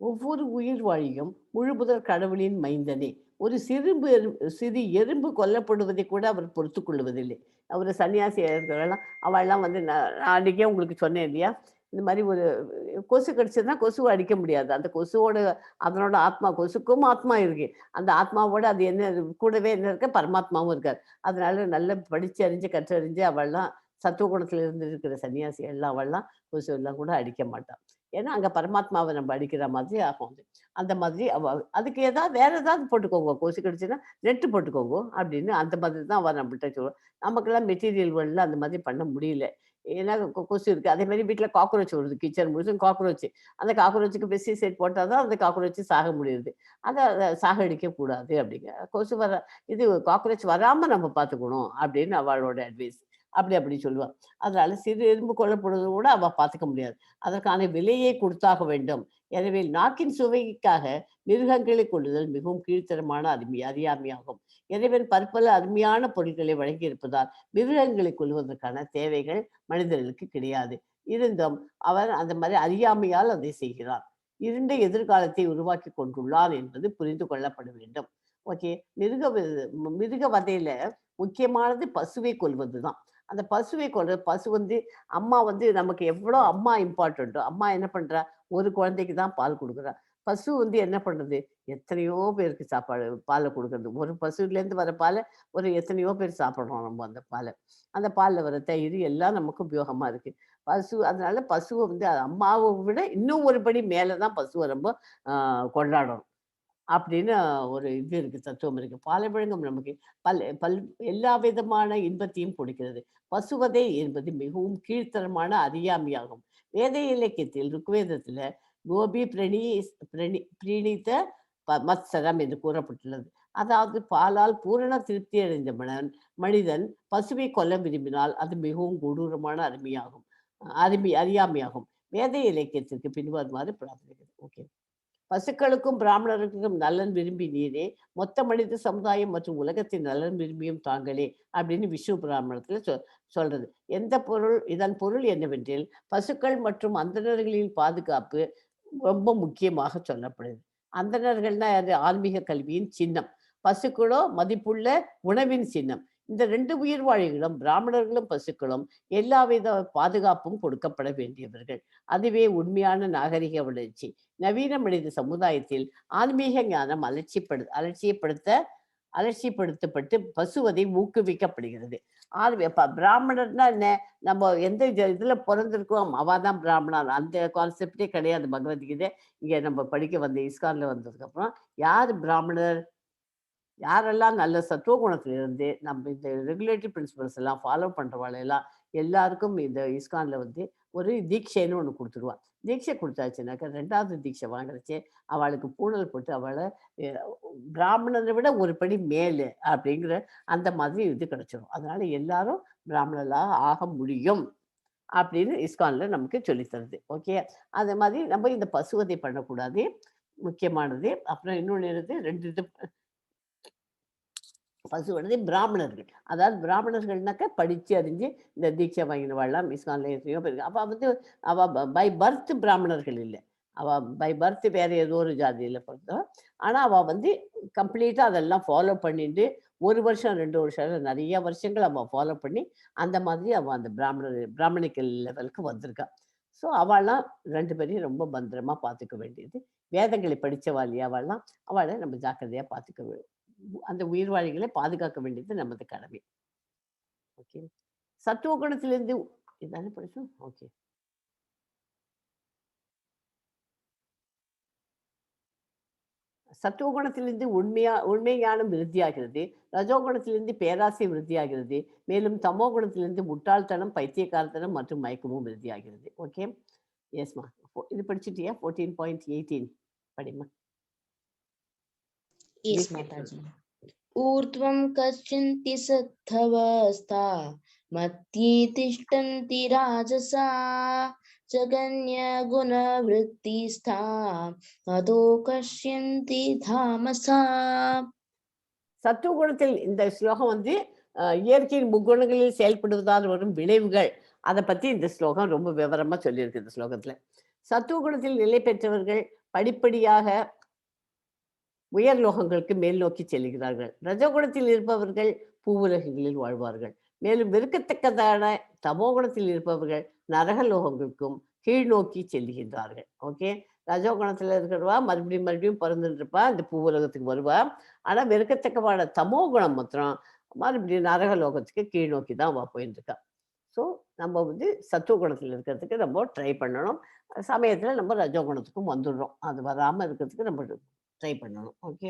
ஒவ்வொரு உயிர் வாழியும் முழுமுதற் கடவுளின் மைந்தனே. ஒரு சிறு எறும்பு கொல்லப்படுவதை கூட அவர் பொறுத்து கொள்வதில்லை. அவர் சன்னியாசி அவள்லாம் வந்து நான் அன்றைக்கே உங்களுக்கு சொன்னேன் இல்லையா, இந்த மாதிரி ஒரு கொசு கடிச்சதுன்னா கொசுவை அடிக்க முடியாது. அந்த கொசுவோட அதனோட ஆத்மா, கொசுக்கும் ஆத்மா இருக்கு. அந்த ஆத்மாவோட அது என்ன கூடவே என்ன இருக்க, பரமாத்மாவும் இருக்கார். அதனால நல்ல படிச்சு அறிஞ்சு கற்றறிஞ்சு அவள்லாம் சத்துவகுணத்துல இருந்து இருக்கிற சன்னியாசி எல்லாம் அவள்லாம் கொசு எல்லாம் கூட அடிக்க மாட்டான். ஏன்னா அங்க பரமாத்மாவை நம்ம அடிக்கிற மாதிரி ஆகும். அந்த மாதிரி அதுக்கு வேற ஏதாவது போட்டுக்கோங்க, கொசு கடிச்சுன்னா நெட்டு போட்டுக்கோங்க அப்படின்னு அந்த மாதிரி தான் அவ நம்மள்கிட்ட சொல்லுவோம். நமக்கெல்லாம் மெட்டீரியல் வேர்ல்டில் அந்த மாதிரி பண்ண முடியல. ஏன்னா கொசு இருக்கு. அதே மாதிரி வீட்டில் காக்ரோச் வருது, கிச்சன் முழுசும் காக்ரோச். அந்த காக்ரோச்சுக்கு பெஸ்டிசைட் போட்டால் தான் அந்த காக்ரோச் சாக முடியுது. அதை சாகடிக்க கூடாது அப்படிங்க. கொசு இது காக்ரோச் வராம நம்ம பார்த்துக்கணும் அப்படின்னு அவளோட அட்வைஸ். அப்படி சொல்லுவாள். அதனால சிறு எறும்பு கொல்லப்படுவது கூட அவ பார்த்துக்க முடியாது. அதற்கான விலையை கொடுத்தாக வேண்டும். எனவே நாக்கின் சுவைக்காக மிருகங்களை கொள்ளுதல் மிகவும் கீழ்த்தரமான அறியாமையாகும். இறைவன் பற்பல அருமையான பொருட்களை வழங்கியிருப்பதால் மிருகங்களை கொள்வதற்கான தேவைகள் மனிதர்களுக்கு கிடையாது. இருந்தும் அவர் அந்த மாதிரி அறியாமையால் அதை செய்கிறார். இருண்ட எதிர்காலத்தை உருவாக்கி கொண்டுள்ளார் என்பது புரிந்து கொள்ளப்பட வேண்டும். ஓகே, மிருக வதையில முக்கியமானது பசுவை கொல்வதுதான். அந்த பசுவை பசு வந்து அம்மா வந்து நமக்கு எவ்வளோ அம்மா இம்பார்ட்டண்ட்டோ, அம்மா என்ன பண்றா, ஒரு குழந்தைக்கு தான் பால் கொடுக்குறா. பசு வந்து என்ன பண்றது, எத்தனையோ பேருக்கு சாப்பாடு பாலை கொடுக்கறது. ஒரு பசுலேருந்து வர பாலை எத்தனையோ பேர் சாப்பிட்றோம் நம்ம. அந்த பாலை, அந்த பாலில் வர தயிர் எல்லாம் நமக்கு உபயோகமா இருக்கு. பசு, அதனால பசுவை வந்து அம்மாவை விட இன்னும் ஒரு படி மேலே தான் பசுவை ரொம்ப கொண்டாடணும். அப்படின்னு ஒரு இது இருக்கு, தத்துவம் இருக்கு. பாலைவழங்கம் நமக்கு பல் பல் எல்லா விதமான இன்பத்தையும் கொடுக்கிறது. பசுவதை என்பது மிகவும் கீழ்த்தரமான அறியாமையாகும். வேத இலக்கியத்தில் ருக்வேதத்துல கோபி பிரணித மத்சரம் என்று கூறப்பட்டுள்ளது. அதாவது பாலால் பூரண திருப்தி அடைந்த மனிதன் பசுவை கொல்ல விரும்பினால் அது மிகவும் கொடூரமான அறியாமையாகும். வேத இலக்கியத்திற்கு பின்வருமாறு பிரார்த்தனை. ஓகே. பசுக்களுக்கும் பிராமணர்களுக்கும் நலன் விரும்பி நீரே, மொத்த மனித சமுதாயம் மற்றும் உலகத்தின் நலன் விரும்பியும் தாங்களே அப்படின்னு விஷ்ணு பிராமணத்துல சொல்றது. இதன் பொருள் என்னவென்றில், பசுக்கள் மற்றும் அந்தணர்களின் பாதுகாப்பு ரொம்ப முக்கியமாக சொல்லப்படுது. அந்தணர்கள்னா அது ஆன்மீக கல்வியின் சின்னம். பசுக்களோ மதிப்புள்ள உணவின் சின்னம். இந்த 2 உயிர்வாழிகளும் பிராமணர்களும் பசுக்களும் எல்லாவித பாதுகாப்பும் கொடுக்கப்பட வேண்டியவர்கள். அதுவே உண்மையான நாகரிக வளர்ச்சி. நவீன மனித சமுதாயத்தில் ஆன்மீக ஞானம் அலட்சியப்படுத்தப்பட்டு பசுவதை ஊக்குவிக்கப்படுகிறது. பிராமணர்னா என்ன? நம்ம எந்த இதுல பிறந்திருக்கோம் அவாதான் பிராமணர், அந்த கான்செப்டே கிடையாது பகவத்கீதை. இங்க நம்ம படிக்க வந்த இஸ்கான்ல வந்ததுக்கு அப்புறம் யார் பிராமணர், யாரெல்லாம் நல்ல சத்துவ குணத்துல இருந்து நம்ம இந்த ரெகுலேட்டரி பிரின்சிபல்ஸ் எல்லாம் ஃபாலோ பண்றவாளெல்லாம் எல்லாருக்கும் இந்த இஸ்கான்ல ஒரு தீட்சைன்னு ஒன்று கொடுத்துருவா. தீட்சை கொடுத்தாச்சுனாக்கா 2வது தீட்சை வாங்குறச்சே அவளுக்கு பூணல் போட்டு அவளை பிராமணரை விட ஒரு படி மேலு அப்படிங்கிற அந்த மாதிரி இது கிடைச்சிடும். அதனால எல்லாரும் பிராமணர்களாக ஆக முடியும் அப்படின்னு இஸ்கான்ல நமக்கு சொல்லித்தருது. ஓகே. அது மாதிரி நம்ம இந்த பசுவதை பண்ணக்கூடாது, முக்கியமானது. அப்புறம் இன்னொன்று இருந்து 2 இது பசுவதை பிராமணர்கள், அதாவது பிராமணர்கள்னாக்க படிச்சு அறிஞ்சு இந்த தீட்சை வாங்கினவாள்லாம் இஸ்கான்ல எத்தனையோ பேர். அப்ப அவ பை பர்த் பிராமணர்கள் இல்லை, அவ பை பர்த் வேற ஏதோ ஒரு ஜாதியில பிறந்தவ. ஆனா அவ கம்ப்ளீட்டா அதெல்லாம் ஃபாலோ பண்ணிட்டு 1 வருஷம் 2 வருஷம் நிறைய வருஷங்கள் அவ ஃபாலோ பண்ணி அந்த மாதிரி அவ அந்த பிராமணிக்கல் லெவலுக்கு வந்திருக்கா. ஸோ அவள்லாம் 2 பேரையும் ரொம்ப பத்திரமா பார்த்துக்க வேண்டியது. வேதங்களை படிச்சவாள் அவள்லாம், அவளை நம்ம ஜாக்கிரதையா பார்த்துக்க அந்த உயிர்வாழிகளை பாதுகாக்க வேண்டியது நமது கடமை. ஓகே. சத்துவ குணத்திலிருந்து இதானே படிச்சோம். ஓகே. சத்துவ குணத்திலிருந்து உண்மை ஞானம் விருத்தியாகிறது. ரஜோ குணத்திலிருந்து பேராசை விருத்தியாகிறது. மேலும் தமோ குணத்திலிருந்து முட்டாள்தனம், பைத்தியக்காரத்தனம் மற்றும் மயக்கமும் விருத்தியாகிறது. ஓகே. எஸ்மா. இது படிச்சுட்டியா? 14.18 படிமா. Yes, Mataji. ऊर्ध्वं कश्चिन्ति सत्त्वस्ता मध्ये तिष्ठन्ति राजसा जगन्यगुणवृत्तिस्था अधो कश्यन्ति धामसा. சத்துவ குணத்தில் இந்த ஸ்லோகம் இயற்கையின் முக்குணங்களில் செயல்படுவதால் வரும் விளைவுகள், அதை பத்தி இந்த ஸ்லோகம் ரொம்ப விவரமா சொல்லியிருக்கு. இந்த ஸ்லோகத்துல சத்துவ குணத்தில் நிலை பெற்றவர்கள் படிப்படியாக உயர் லோகங்களுக்கு மேல் நோக்கி செல்கிறார்கள். ரஜகுணத்தில் இருப்பவர்கள் பூவுலகங்களில் வாழ்வார்கள். மேலும் வெறுக்கத்தக்கதான தமோகுணத்தில் இருப்பவர்கள் நரக லோகங்களுக்கும் கீழ் நோக்கி செல்லுகின்றார்கள். ஓகே. ரஜோகுணத்துல இருக்கிறவா மறுபடியும் பிறந்துட்டு இருப்பா, இந்த பூவுலகத்துக்கு வருவா. ஆனா வெறுக்கத்தக்கமான தமோ குணம் மாத்திரம் மறுபடியும் நரக லோகத்துக்கு கீழ் நோக்கி தான் அவ போயிட்டு இருக்கா. ஸோ நம்ம சத்துவ குணத்தில் இருக்கிறதுக்கு நம்ம ட்ரை பண்ணணும். சமயத்தில் நம்ம ரஜோகுணத்துக்கும் வந்துடுறோம். அது வராமல் இருக்கிறதுக்கு நம்ம ட்ரை பண்ணணும். ஓகே.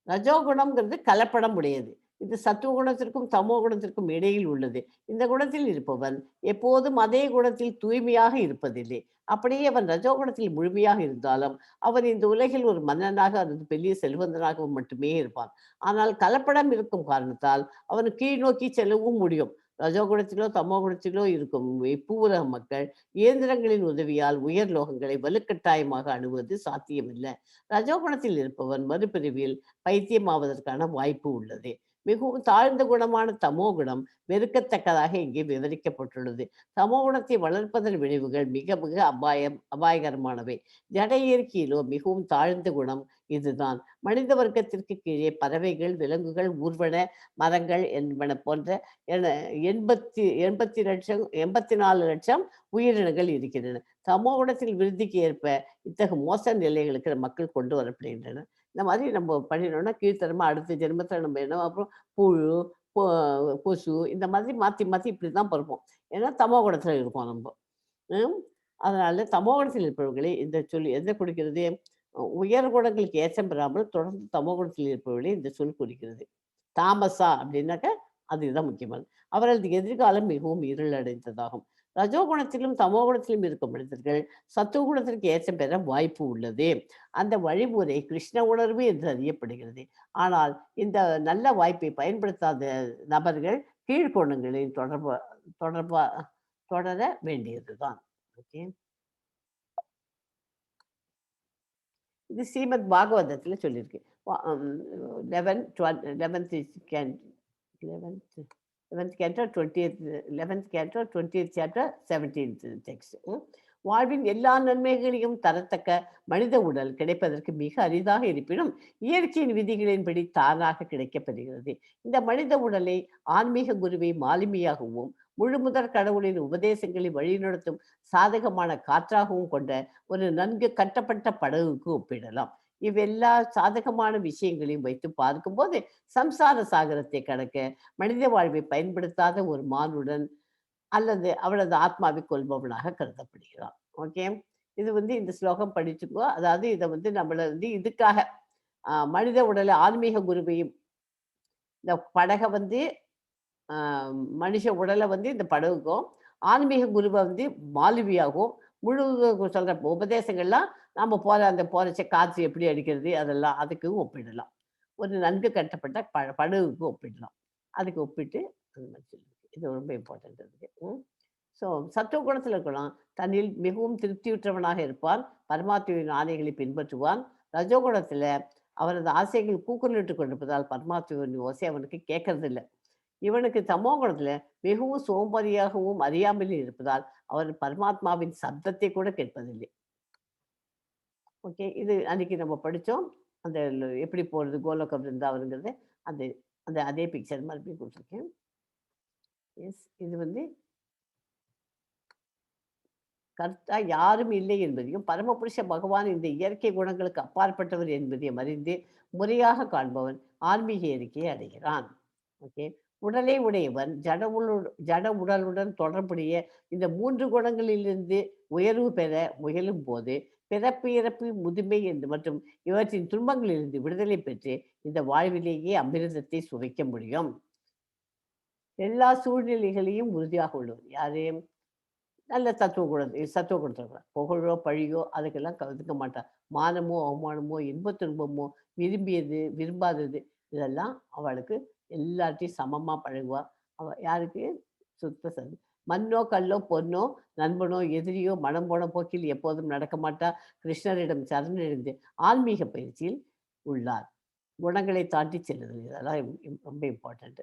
ரஜோகுணம்ங்கிறது கலப்படம் உடையது. இது சத்துவ குணத்திற்கும் தமோ குணத்திற்கும் இடையில் உள்ளது. இந்த குணத்தில் இருப்பவன் எப்போதும் அதே குணத்தில் தூய்மையாக இருப்பதில்லை. அப்படியே அவன் ரஜோகுணத்தில் முழுமையாக இருந்தாலும் அவன் இந்த உலகில் ஒரு மன்னனாக அல்லது பெரிய செல்வந்தனாகவும் மட்டுமே இருப்பான். ஆனால் கலப்படம் இருக்கும் காரணத்தால் அவன் கீழ் நோக்கி செல்லவும் முடியும். ரஜோகுணத்திலோ தமோ குணத்திலோ இருக்கும் இப்பூவுலக மக்கள் இயந்திரங்களின் உதவியால் உயர் லோகங்களை வலுக்கட்டாயமாக அணுவது சாத்தியமில்லை. ரஜோகுணத்தில் இருப்பவன் மறுபிரிவில் பைத்தியமாவதற்கான வாய்ப்பு உள்ளது. மிகவும் தாழ்ந்த குணமான தமோ குணம் வெறுக்கத்தக்கதாக இங்கே விவரிக்கப்பட்டுள்ளது. தமோ குணத்தை வளர்ப்பதன் விளைவுகள் மிக மிக அபாயகரமானவை. ஜட இயற்கையிலோ மிகவும் தாழ்ந்த குணம் இதுதான். மனித வர்க்கத்திற்கு கீழே பறவைகள், விலங்குகள், ஊர்வன, மரங்கள் என்பன போன்ற 84 லட்சம் உயிரினங்கள் இருக்கின்றன. தமோ குணத்தில் விருத்திக்கு ஏற்ப இத்தகைய மோச நிலைகளுக்கு மக்கள் கொண்டு வரப்படுகின்றனர். இந்த மாதிரி நம்ம பண்ணினோம்னா கீழ்த்தரமா அடுத்த ஜென்மத்தில் நம்ம என்ன அப்புறம் புழு, கொசு இந்த மாதிரி மாற்றி மாற்றி இப்படி தான் பிறப்போம். ஏன்னா தமோ குணத்தில் இருக்கோம் நம்ம. அதனால தமோ குணத்தில் இருப்பவர்களை இந்த சொல்லி எதை கொடுக்கிறது? உயர் குணங்களுக்கு ஏற்றம் பெறாமல் தொடர்ந்து தமோ குணத்தில் இருப்பவர்களே இந்த சொல் குறிக்கிறது. தாமசா அப்படின்னாக்க அதுதான் முக்கியமானது. அவரது எதிர்காலம் மிகவும் இருள் அடைந்ததாகும். ரஜோகுணத்திலும் தமோ குணத்திலும் இருக்கும் மனிதர்கள் சத்துவகுணத்திற்கு ஏற்றம் பெற வாய்ப்பு உள்ளது. அந்த வழிமுறை கிருஷ்ண உணர்வு என்று அறியப்படுகிறது. ஆனால் இந்த நல்ல வாய்ப்பை பயன்படுத்தாத நபர்கள் கீழ்குணங்களின் தொடர்பா தொடர வேண்டியதுதான். ஓகே, இது ஸ்ரீமத் பாகவதத்துல சொல்லியிருக்கு. 11th canto 20th chapter 17th text. வாழ்வின் எல்லா நன்மைகளையும் தரத்தக்க மனித உடல் கிடைப்பதற்கு மிக அரிதாக இருப்பினும் இயற்கையின் விதிகளின்படி தானாக கிடைக்கப்பெறுகிறது. இந்த மனித உடலை ஆன்மீக குருவை மாலுமியாகவும் முழுமுதற் கடவுளின் உபதேசங்களை வழிநடத்தும் சாதகமான காற்றாகவும் கொண்ட ஒரு நன்கு கட்டப்பட்ட படகுக்கு ஒப்பிடலாம். இவ்வெல்லா சாதகமான விஷயங்களையும் வைத்து பார்க்கும்போது சம்சார சாகரத்தை கடக்க மனித வாழ்வை பயன்படுத்தாத ஒரு மானுடன் அல்லது அவளது ஆத்மாவை கொள்பவனாக கருதப்படுகிறான். ஓகே, இது இந்த ஸ்லோகம் படிச்சுக்கோ. அதாவது இதை நம்மள இதுக்காக மனித உடலை ஆன்மீக குருவையும் இந்த படகை மனுஷ உடலை இந்த படகுக்கும் ஆன்மீக குருவை மாலுமியாகவும் முழு சொல்ற உபதேசங்கள்லாம் நம்ம போறச்ச காற்று எப்படி அடிக்கிறது அதெல்லாம் அதுக்கு ஒப்பிடலாம். ஒரு நன்கு கட்டப்பட்ட படகுக்கு ஒப்பிடலாம். அதுக்கு ஒப்பிட்டு இது ரொம்ப இம்பார்ட்டன்ட் இருக்கு. ஸோ சத்துவ குணத்தில் இருக்கலாம். தன்னில் மிகவும் திருப்தியுற்றவனாக இருப்பான். பரமாத்மாவின் ஆணைகளை பின்பற்றுவான். ரஜோகுணத்தில் அவரது ஆசைகள் கூக்குரலிட்டு கொண்டிருப்பதால் பரமாத்மாவின் ஓசை அவனுக்கு கேட்கறது இல்லை. இவனுக்கு தமோ குணத்துல மிகவும் சோம்பறியாகவும் அறியாமலும் இருப்பதால் அவர் பரமாத்மாவின் சப்தத்தை கூட கேட்பதில்லை. ஓகே, இது அன்னைக்கு நம்ம படித்தோம். அந்த எப்படி போகிறது கோலோகம் இருந்தாருங்கிறது அந்த அந்த அதே பிக்சர் மறுபடியும் கொடுத்துருக்கேன். எஸ், இது கர்த்தா யாரும் இல்லை என்பதையும் பரமபுருஷ பகவான் இந்த இயற்கை குணங்களுக்கு அப்பாற்பட்டவர் என்பதையும் அறிந்து முறையாக காண்பவன் ஆன்மீக இயற்கையை அடைகிறான். ஓகே, உடலை உடையவன் ஜட உடலுடன் தொடர்புடைய இந்த 3 குணங்களிலிருந்து உயர்வு பெற முயலும் போது பிறப்பு இறப்பு முதுமை மற்றும் இவற்றின் துன்பங்களிலிருந்து விடுதலை பெற்று இந்த வாழ்விலேயே அமிர்தத்தை சுவைக்க முடியும். எல்லா சூழ்நிலைகளையும் உறுதியாக உள்ளவர் யாரு? நல்ல சத்துவ குணத்தில் புகழோ பழியோ அதுக்கெல்லாம் கலந்துக்க மாட்டார். மானமோ அவமானமோ இன்ப துன்பமோ விரும்பியது விரும்பாதது இதெல்லாம் அவளுக்கு எல்லாத்தையும் சமமா பழகுவா. அவ யாருக்கு? சுத்த சது. மண்ணோ கல்லோ பொன்னோ நண்பனோ எதிரியோ மனம் போன போக்கில் எப்போதும் நடக்க மாட்டா. கிருஷ்ணரிடம் சரணடைந்து ஆன்மீக பயிற்சியில் உள்ளார். குணங்களை தாண்டி செல்லுது. இதெல்லாம் ரொம்ப இம்பார்ட்டன்ட்.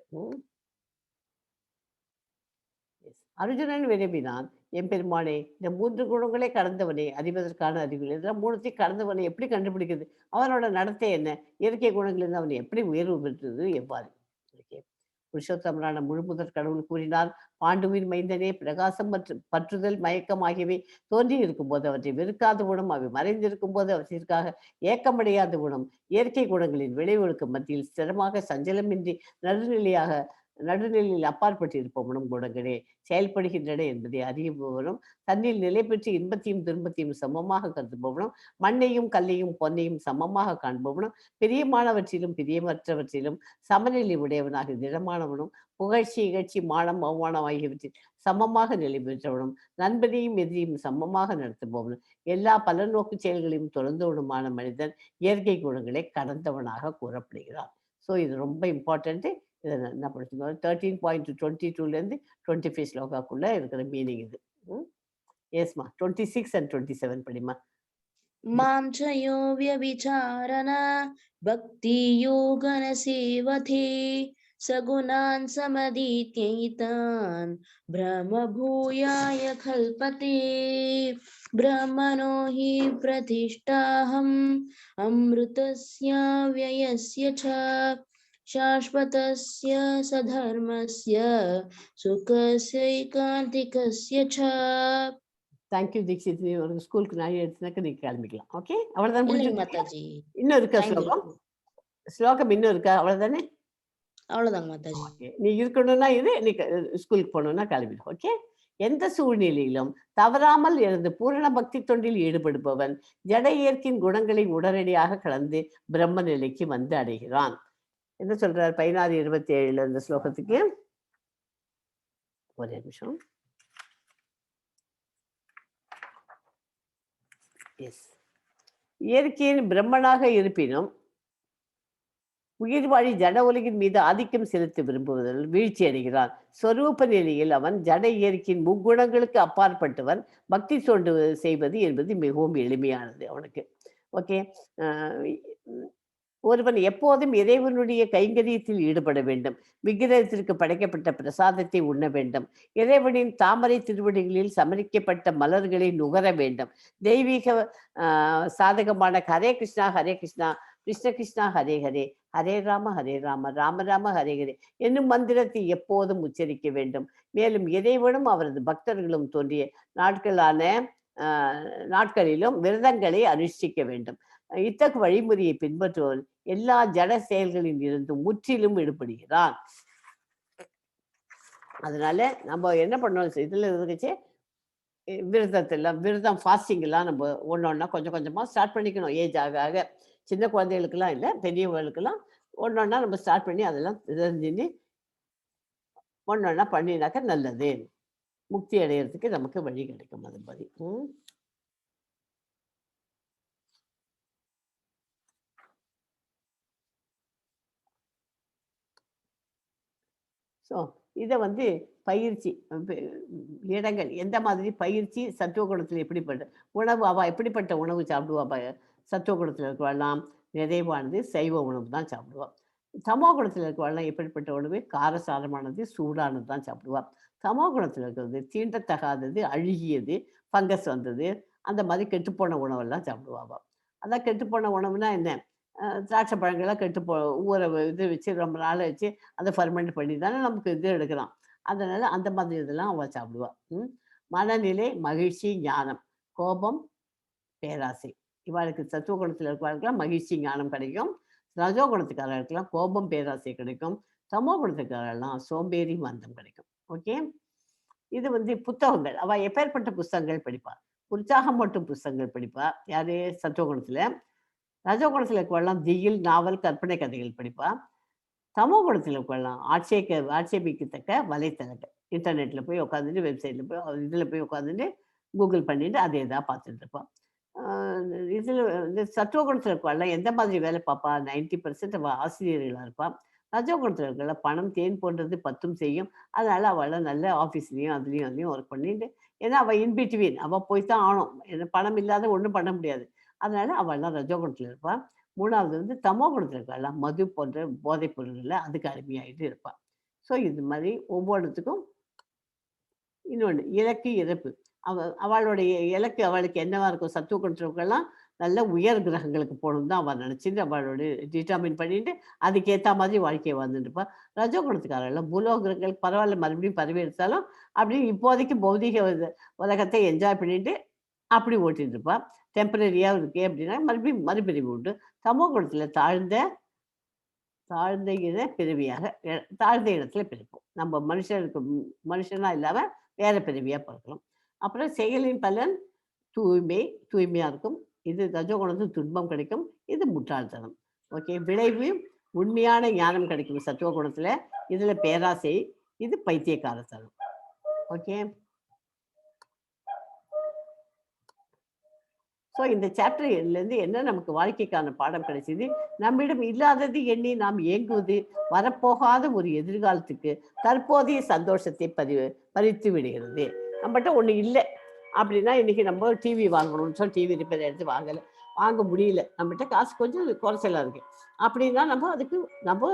அர்ஜுனன் விரும்பினான், எம்பெருமானே இந்த 3 குணங்களே கடந்தவனே அறிவதற்கான அறிவுகள் இதெல்லாம் 3த்தையும் கடந்தவனை எப்படி கண்டுபிடிக்கிறது? அவனோட நடத்தை என்ன? இயற்கை குணங்களிலிருந்து அவன் எப்படி உயர்வு பெற்றது எவ்வாறு? புருஷோத்தமரான முழுமுதற் கடவுள் கூறினார், பாண்டுவின் மைந்தனே பிரகாசம் மற்றும் பற்றுதல் மயக்கம் ஆகியவை தோன்றி இருக்கும் போது அவற்றை வெறுக்காத குணம், அவை மறைந்திருக்கும் போது அவற்றிற்காக ஏக்கமடையாத குணம், இயற்கை குணங்களின் விளைவுகளுக்கு மத்தியில் ஸ்திரமாக சஞ்சலமின்றி நடுநிலையில் அப்பாற்பட்டு இருப்பவனும் குணங்களே செயல்படுகின்றன என்பதை அறியுபவனும் தன்னில் நிலை பெற்று இன்பத்தையும் துன்பத்தையும் சமமாக கருதுபவனும் மண்ணையும் கல்லையும் பொன்னையும் சமமாக காண்பவனும் பிரியமானவற்றிலும் பிரியமற்றவற்றிலும் சமநிலை உடையவனாக திடமானவனும் புகழ்ச்சி இகழ்ச்சி மானம் அவமானம் ஆகியவற்றில் சமமாக நிலை பெற்றவனும் நண்பனையும் எதிரியும் சமமாக நடத்துபவனும் எல்லா பலநோக்கு செயல்களையும் தொடர்ந்தவனுமான மனிதன் இயற்கை குணங்களை கடந்தவனாக கூறப்படுகிறான். ஸோ இது ரொம்ப இம்பார்ட்டன்ட்டு. இதை என்ன படிச்சுக்கோங்க. 13.22 25 ஸ்லோகாக்குள்ள இருக்கிற மீனிங் இது. எஸ்மா 26 and 27 படிமா. மாம் சயோ வியபிசாரண பக்தி யோகன சேவதே சகுணான் சமதித்யைதான் பிரம்ம பூயாய கல்பதே பிரம்மணோ ஹி பிரதிஷ்டாஹம் அம்ருதஸ்ய வ்யயஸ்ய ச சாஸ்வதஸ்ய சதர்மஸ்ய சுகஸ்யைகாந்திகஸ்ய ச. தேங்க்யூ தீக்ஷித். ஒரு ஸ்கூலுக்கு நான் எடுத்துனாக்க நீங்க கிளம்பிக்கலாம். ஓகே, அவ்வளவுதான் முடிஞ்சு மாதாஜி. இன்னும் இருக்கா ஸ்லோகம் இன்னும் இருக்கா? அவ்வளவுதானே? அவ்வளவுதாங்க மாதாஜி. நீ இருக்கணும்னா இது நீ ஸ்கூலுக்கு போகணும்னா கிளம்பிடும். ஓகே, எந்த சூழ்நிலையிலும் தவறாமல் இருந்து பூரண பக்தி தொண்டில் ஈடுபடுபவன் ஜட இயற்கையின் குணங்களை உடனடியாக கலந்து பிரம்ம நிலைக்கு வந்து அடைகிறான். என்ன சொல்றார் 16:27 இந்த ஸ்லோகத்துக்கு? ஒரே நிமிஷம். இயற்கையின் பிரம்மனாக இருப்பினும் உயிர் வாழி ஜட உலகின் மீது ஆதிக்கம் செலுத்த விரும்புவதில் வீழ்ச்சி அடைகிறான். ஸ்வரூப நிலையில் அவன் ஜட இயற்கையின் முக்குணங்களுக்கு அப்பாற்பட்டவன். பக்தி தொண்டு செய்வது என்பது மிகவும் எளிமையானது அவனுக்கு. ஓகே. ஒருவன் எப்போதும் இறைவனுடைய கைங்கரியத்தில் ஈடுபட வேண்டும். விக்கிரகத்திற்கு படைக்கப்பட்ட பிரசாதத்தை உண்ண வேண்டும். இறைவனின் தாமரை திருவடிகளில் சமரிக்கப்பட்ட மலர்களை நுகர வேண்டும். தெய்வீக சாதகமான ஹரே கிருஷ்ணா ஹரே கிருஷ்ணா கிருஷ்ண கிருஷ்ணா ஹரே ஹரே ஹரே ராம ராம ராம ஹரே ஹரே என்னும் மந்திரத்தை எப்போதும் உச்சரிக்க வேண்டும். மேலும் இறைவனும் அவரது பக்தர்களும் தோன்றிய நாட்களிலும் விரதங்களை அனுஷ்டிக்க வேண்டும். இத்தகைய வழிமுறையை பின்பற்றுவோர் எல்லா ஜட செயல்களில் இருந்தும் முற்றிலும் விடுபடுகிறான். அதனால நம்ம என்ன பண்ணோம், இதுல இருந்துச்சு விரதம் ஃபாஸ்டிங் எல்லாம் நம்ம ஒன்னொன்னா கொஞ்சம் கொஞ்சமா ஸ்டார்ட் பண்ணிக்கணும். ஏஜ் ஆக ஆக சின்ன குழந்தைகளுக்கெல்லாம் இல்லை, பெரியவர்களுக்கெல்லாம் ஒன்னொன்னா நம்ம ஸ்டார்ட் பண்ணி அதெல்லாம் தெரிஞ்சுன்னு ஒன்னொன்னா பண்ணினாக்க நல்லது. முக்தி அடையிறதுக்கு நமக்கு வழி கிடைக்கும். அது மாதிரி ஸோ இதை பயிற்சி இடங்கள் எந்த மாதிரி பயிற்சி சத்துவகுணத்தில் எப்படிப்பட்ட உணவு எப்படிப்பட்ட உணவு சாப்பிடுவா? சத்துவகுணத்தில் இருக்கவாள்லாம் நிறைவானது சைவ உணவு தான் சாப்பிடுவாள். தமோ குணத்தில் இருக்கவாள்லாம் எப்படிப்பட்ட உணவு? காரசாரமானது சூடானது தான் சாப்பிடுவாள். தமோ குணத்தில் இருக்கிறது தீண்டத்தகாதது, அழுகியது, ஃபங்கஸ் வந்தது, அந்த மாதிரி கெட்டுப்போன உணவெல்லாம் சாப்பிடுவாள். அதான் கெட்டுப்போன உணவுனா என்ன? திராட்சை பழங்கள்லாம் ஊற இது வச்சு ரொம்ப நாள் வச்சு அதை ஃபர்மெண்ட் பண்ணி தானே நமக்கு இது எடுக்கலாம். அதனால அந்த மாதிரி இதெல்லாம் அவள் சாப்பிடுவாள். மனநிலை, மகிழ்ச்சி, ஞானம், கோபம், பேராசை. இவாளுக்கு சத்துவ குணத்தில் இருக்கிறவர்களுக்கெல்லாம் மகிழ்ச்சி ஞானம் கிடைக்கும். ரஜோ குணத்துக்காரர்களுக்கெல்லாம் கோபம் பேராசை கிடைக்கும். தமோ குணத்துக்காரெல்லாம் சோம்பேறி மந்தம் கிடைக்கும். ஓகே. இது புத்தகங்கள் அவள் எப்பேற்பட்ட புஸ்தகங்கள் படிப்பாள்? உற்சாகமூட்டும் புஸ்தகங்கள் படிப்பா. யாரு? சத்துவ குணத்துல. ரஜோ குணத்தில் இருக்கவெல்லாம் திகில், நாவல், கற்பனை கதைகள் படிப்பா. தமோ குணத்தில் இருக்கவெல்லாம் ஆட்சேபிக்கத்தக்க வலைத்தளங்கள், இன்டர்நெட்ல போய் உட்காந்துட்டு, வெப்சைட்ல போய் இதுல போய் உட்காந்துட்டு கூகுள் பண்ணிட்டு அதே தான் பார்த்துட்டு இருப்பான். இதுல இந்த சத்துவ குணத்தில் இருக்கவெல்லாம் எந்த மாதிரி வேலை பார்ப்பா? 90% அவள் ஆசிரியர்களாக இருப்பாள். ரஜோ குணத்தில் இருக்கல பணம் தேன் போன்றது பத்தும் செய்யும். அதனால அவளை நல்ல ஆஃபீஸ்லேயும் அதுலேயும் ஒர்க் பண்ணிட்டு, ஏன்னா அவள் இன்பிட்வீன், அவள் போய் தான் ஆகணும். ஏன்னா பணம் இல்லாத ஒன்றும் பண்ண முடியாது. அதனால அவள்லாம் ரஜோகுணத்தில் இருப்பாள். மூணாவது தமோ குணத்தில் இருக்காள். மது போன்ற போதைப் பொருள்களில் அதுக்கு அருமையாயிட்டு இருப்பாள். ஸோ இது மாதிரி ஒவ்வொருத்துக்கும் இன்னொன்று இலக்கு இறப்பு. அவளுடைய இலக்கு அவளுக்கு என்னவா இருக்கும்? சத்துவ குணத்திற்கெல்லாம் நல்ல உயர் கிரகங்களுக்கு போகணும் தான் அவள் நினச்சிட்டு அவளோட டிட்டர்மின் பண்ணிட்டு அதுக்கேற்ற மாதிரி வாழ்க்கையை வந்துட்டுருப்பாள். ரஜோ குணத்துக்காரெல்லாம் பூலோகங்கள் பரவாயில்ல, மறுபடியும் பதவி எடுத்தாலும் அப்படி இப்போதைக்கு பௌதிக உலகத்தை என்ஜாய் பண்ணிட்டு அப்படி ஓட்டிட்டு இருப்பா. டெம்பரரியாக இருக்கே அப்படின்னா மறுபடியும் மறுபிரிவு உண்டு. தமோ குணத்தில் தாழ்ந்த பிறவியாக தாழ்ந்த இடத்துல பிறப்போம். நம்ம மனுஷனா இல்லாமல் வேற பிறவியாக பிறக்கலாம். அப்புறம் செயலின் பலன் தூய்மையாக இருக்கும். இது ரஜோகுணத்தில் துன்பம் கிடைக்கும். இது முட்டாள்தனம். ஓகே. விளைவு உண்மையான ஞானம் கிடைக்கும் சத்துவ குணத்தில். இதில் பேராசை, இது பைத்தியக்காரத்தனம். ஓகே. ஸோ இந்த சாப்டர்லேருந்து என்ன நமக்கு வாழ்க்கைக்கான பாடம் கிடைச்சிது? நம்மிடம் இல்லாதது எண்ணி நாம் ஏங்குவது வரப்போகாத ஒரு எதிர்காலத்துக்கு தற்போதைய சந்தோஷத்தை பறித்து விடுகிறது. நம்மகிட்ட ஒன்று இல்லை அப்படின்னா, இன்னைக்கு நம்ம டிவி வாங்கணும்னு சொல்லி டிவி ரிப்பேர் எடுத்து வாங்க முடியல, நம்மகிட்ட காசு கொஞ்சம் குறைச்சலாக இருக்கு அப்படின்னா நம்ம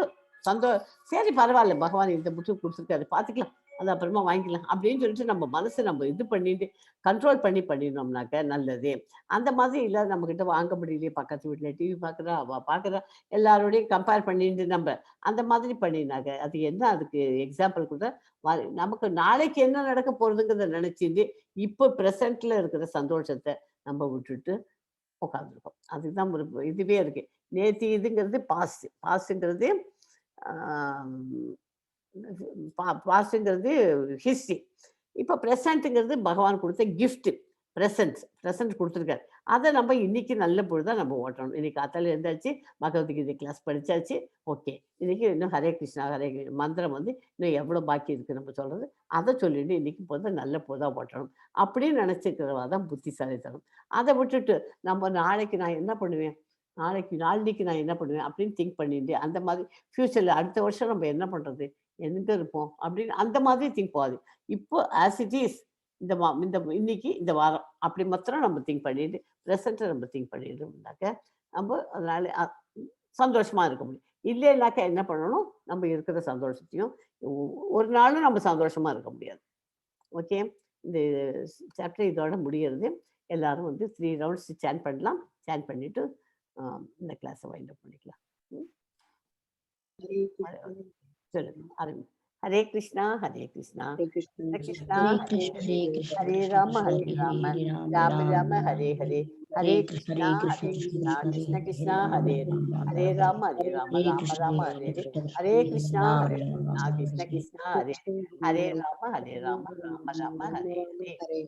சரி பரவாயில்ல, பகவான் இந்த புக்கு கொடுத்துருக்காரு, பார்த்துக்கலாம், அது அப்புறமா வாங்கிக்கலாம் அப்படின்னு சொல்லிட்டு நம்ம மனசை இது பண்ணிட்டு கண்ட்ரோல் பண்ணினோம்னாக்க நல்லது. அந்த மாதிரி இல்லை, நம்மக்கிட்ட வாங்க முடியலையே, பக்கத்து வீட்டில் டிவி பார்க்குறா, அவள் பார்க்குறா, எல்லாரோடையும் கம்பேர் பண்ணிட்டு நம்ம அந்த மாதிரி பண்ணினாக்க அது என்ன? அதுக்கு எக்ஸாம்பிள் கூட நமக்கு நாளைக்கு என்ன நடக்க போகிறதுங்கிறத நினச்சிட்டு இப்போ ப்ரெசண்ட்டில் இருக்கிற சந்தோஷத்தை நம்ம விட்டுட்டு உட்காந்துருக்கோம். அதுதான் ஒரு இதுவே இருக்கு. நேற்று இதுங்கிறது பாஸ்ட்டுங்கிறது பாஸ்ட்டுங்கிறது ஹிஸ்ட்ரி. இப்போ ப்ரெசண்ட்டுங்கிறது பகவான் கொடுத்த கிஃப்ட். ப்ரெசன்ட் கொடுத்துருக்காரு. அதை நம்ம இன்னைக்கு நல்ல பொழுதா நம்ம ஓட்டணும். இன்னைக்கு காத்தால எழுந்தாச்சு, பகவத்கீதை கிளாஸ் படிச்சாச்சு. ஓகே, இன்னைக்கு இன்னும் ஹரே கிருஷ்ணா ஹரே மந்திரம் இன்னும் எவ்வளோ பாக்கி இருக்கு நம்ம சொல்றது, அதை சொல்லிட்டு இன்னைக்கு பொழுது நல்ல பொழுதா ஓட்டணும் அப்படின்னு நினைச்சுக்கிறவா தான் புத்திசாலித்தனம். அதை விட்டுட்டு நம்ம நாளைக்கு நான் என்ன பண்ணுவேன், நாளைக்கு நான் என்ன பண்ணுவேன் அப்படின்னு திங்க் பண்ணிட்டு அந்த மாதிரி ஃபியூச்சர்ல அடுத்த வருஷம் நம்ம என்ன பண்றது, எங்க இருப்போம் அப்படின்னு அந்த மாதிரி திங்க் போகாது. இப்போ ஆஸ் இட் இஸ் இந்த இன்னைக்கு இந்த வாரம் அப்படி மாத்திரம் நம்ம திங்க் பண்ணிட்டு ப்ரெசண்ட்டை நம்ம திங்க் பண்ணிட்டோம்னாக்க நம்ம அதனால சந்தோஷமா இருக்க முடியும். இல்லைன்னாக்கா என்ன பண்ணணும், நம்ம இருக்கிற சந்தோஷத்தையும் ஒரு நாளும் நம்ம சந்தோஷமா இருக்க முடியாது. ஓகே, இந்த சாப்டர் இதோட முடிகிறது. எல்லாரும் 3 ரவுண்ட்ஸ் சேன் பண்ணலாம். சேன் பண்ணிட்டு இந்த கிளாஸை வைண்ட் அப் பண்ணிக்கலாம். சொல்லுங்க, ஆரம்பி. ஹரே கிருஷ்ணா ஹரே கிருஷ்ணா கிருஷ்ண கிருஷ்ணா ஹரே ஹரே ஹரே ராம ராம ராம ஹரே ஹரே ஹரே கிருஷ்ணா கிருஷ்ண கிருஷ்ணா ஹரே ஹரே ராம ராம ராம ஹரே ஹரே ஹரே கிருஷ்ணா கிருஷ்ண கிருஷ்ணா ஹரே ஹரே ராம ராம ராம ஹரே ஹரே.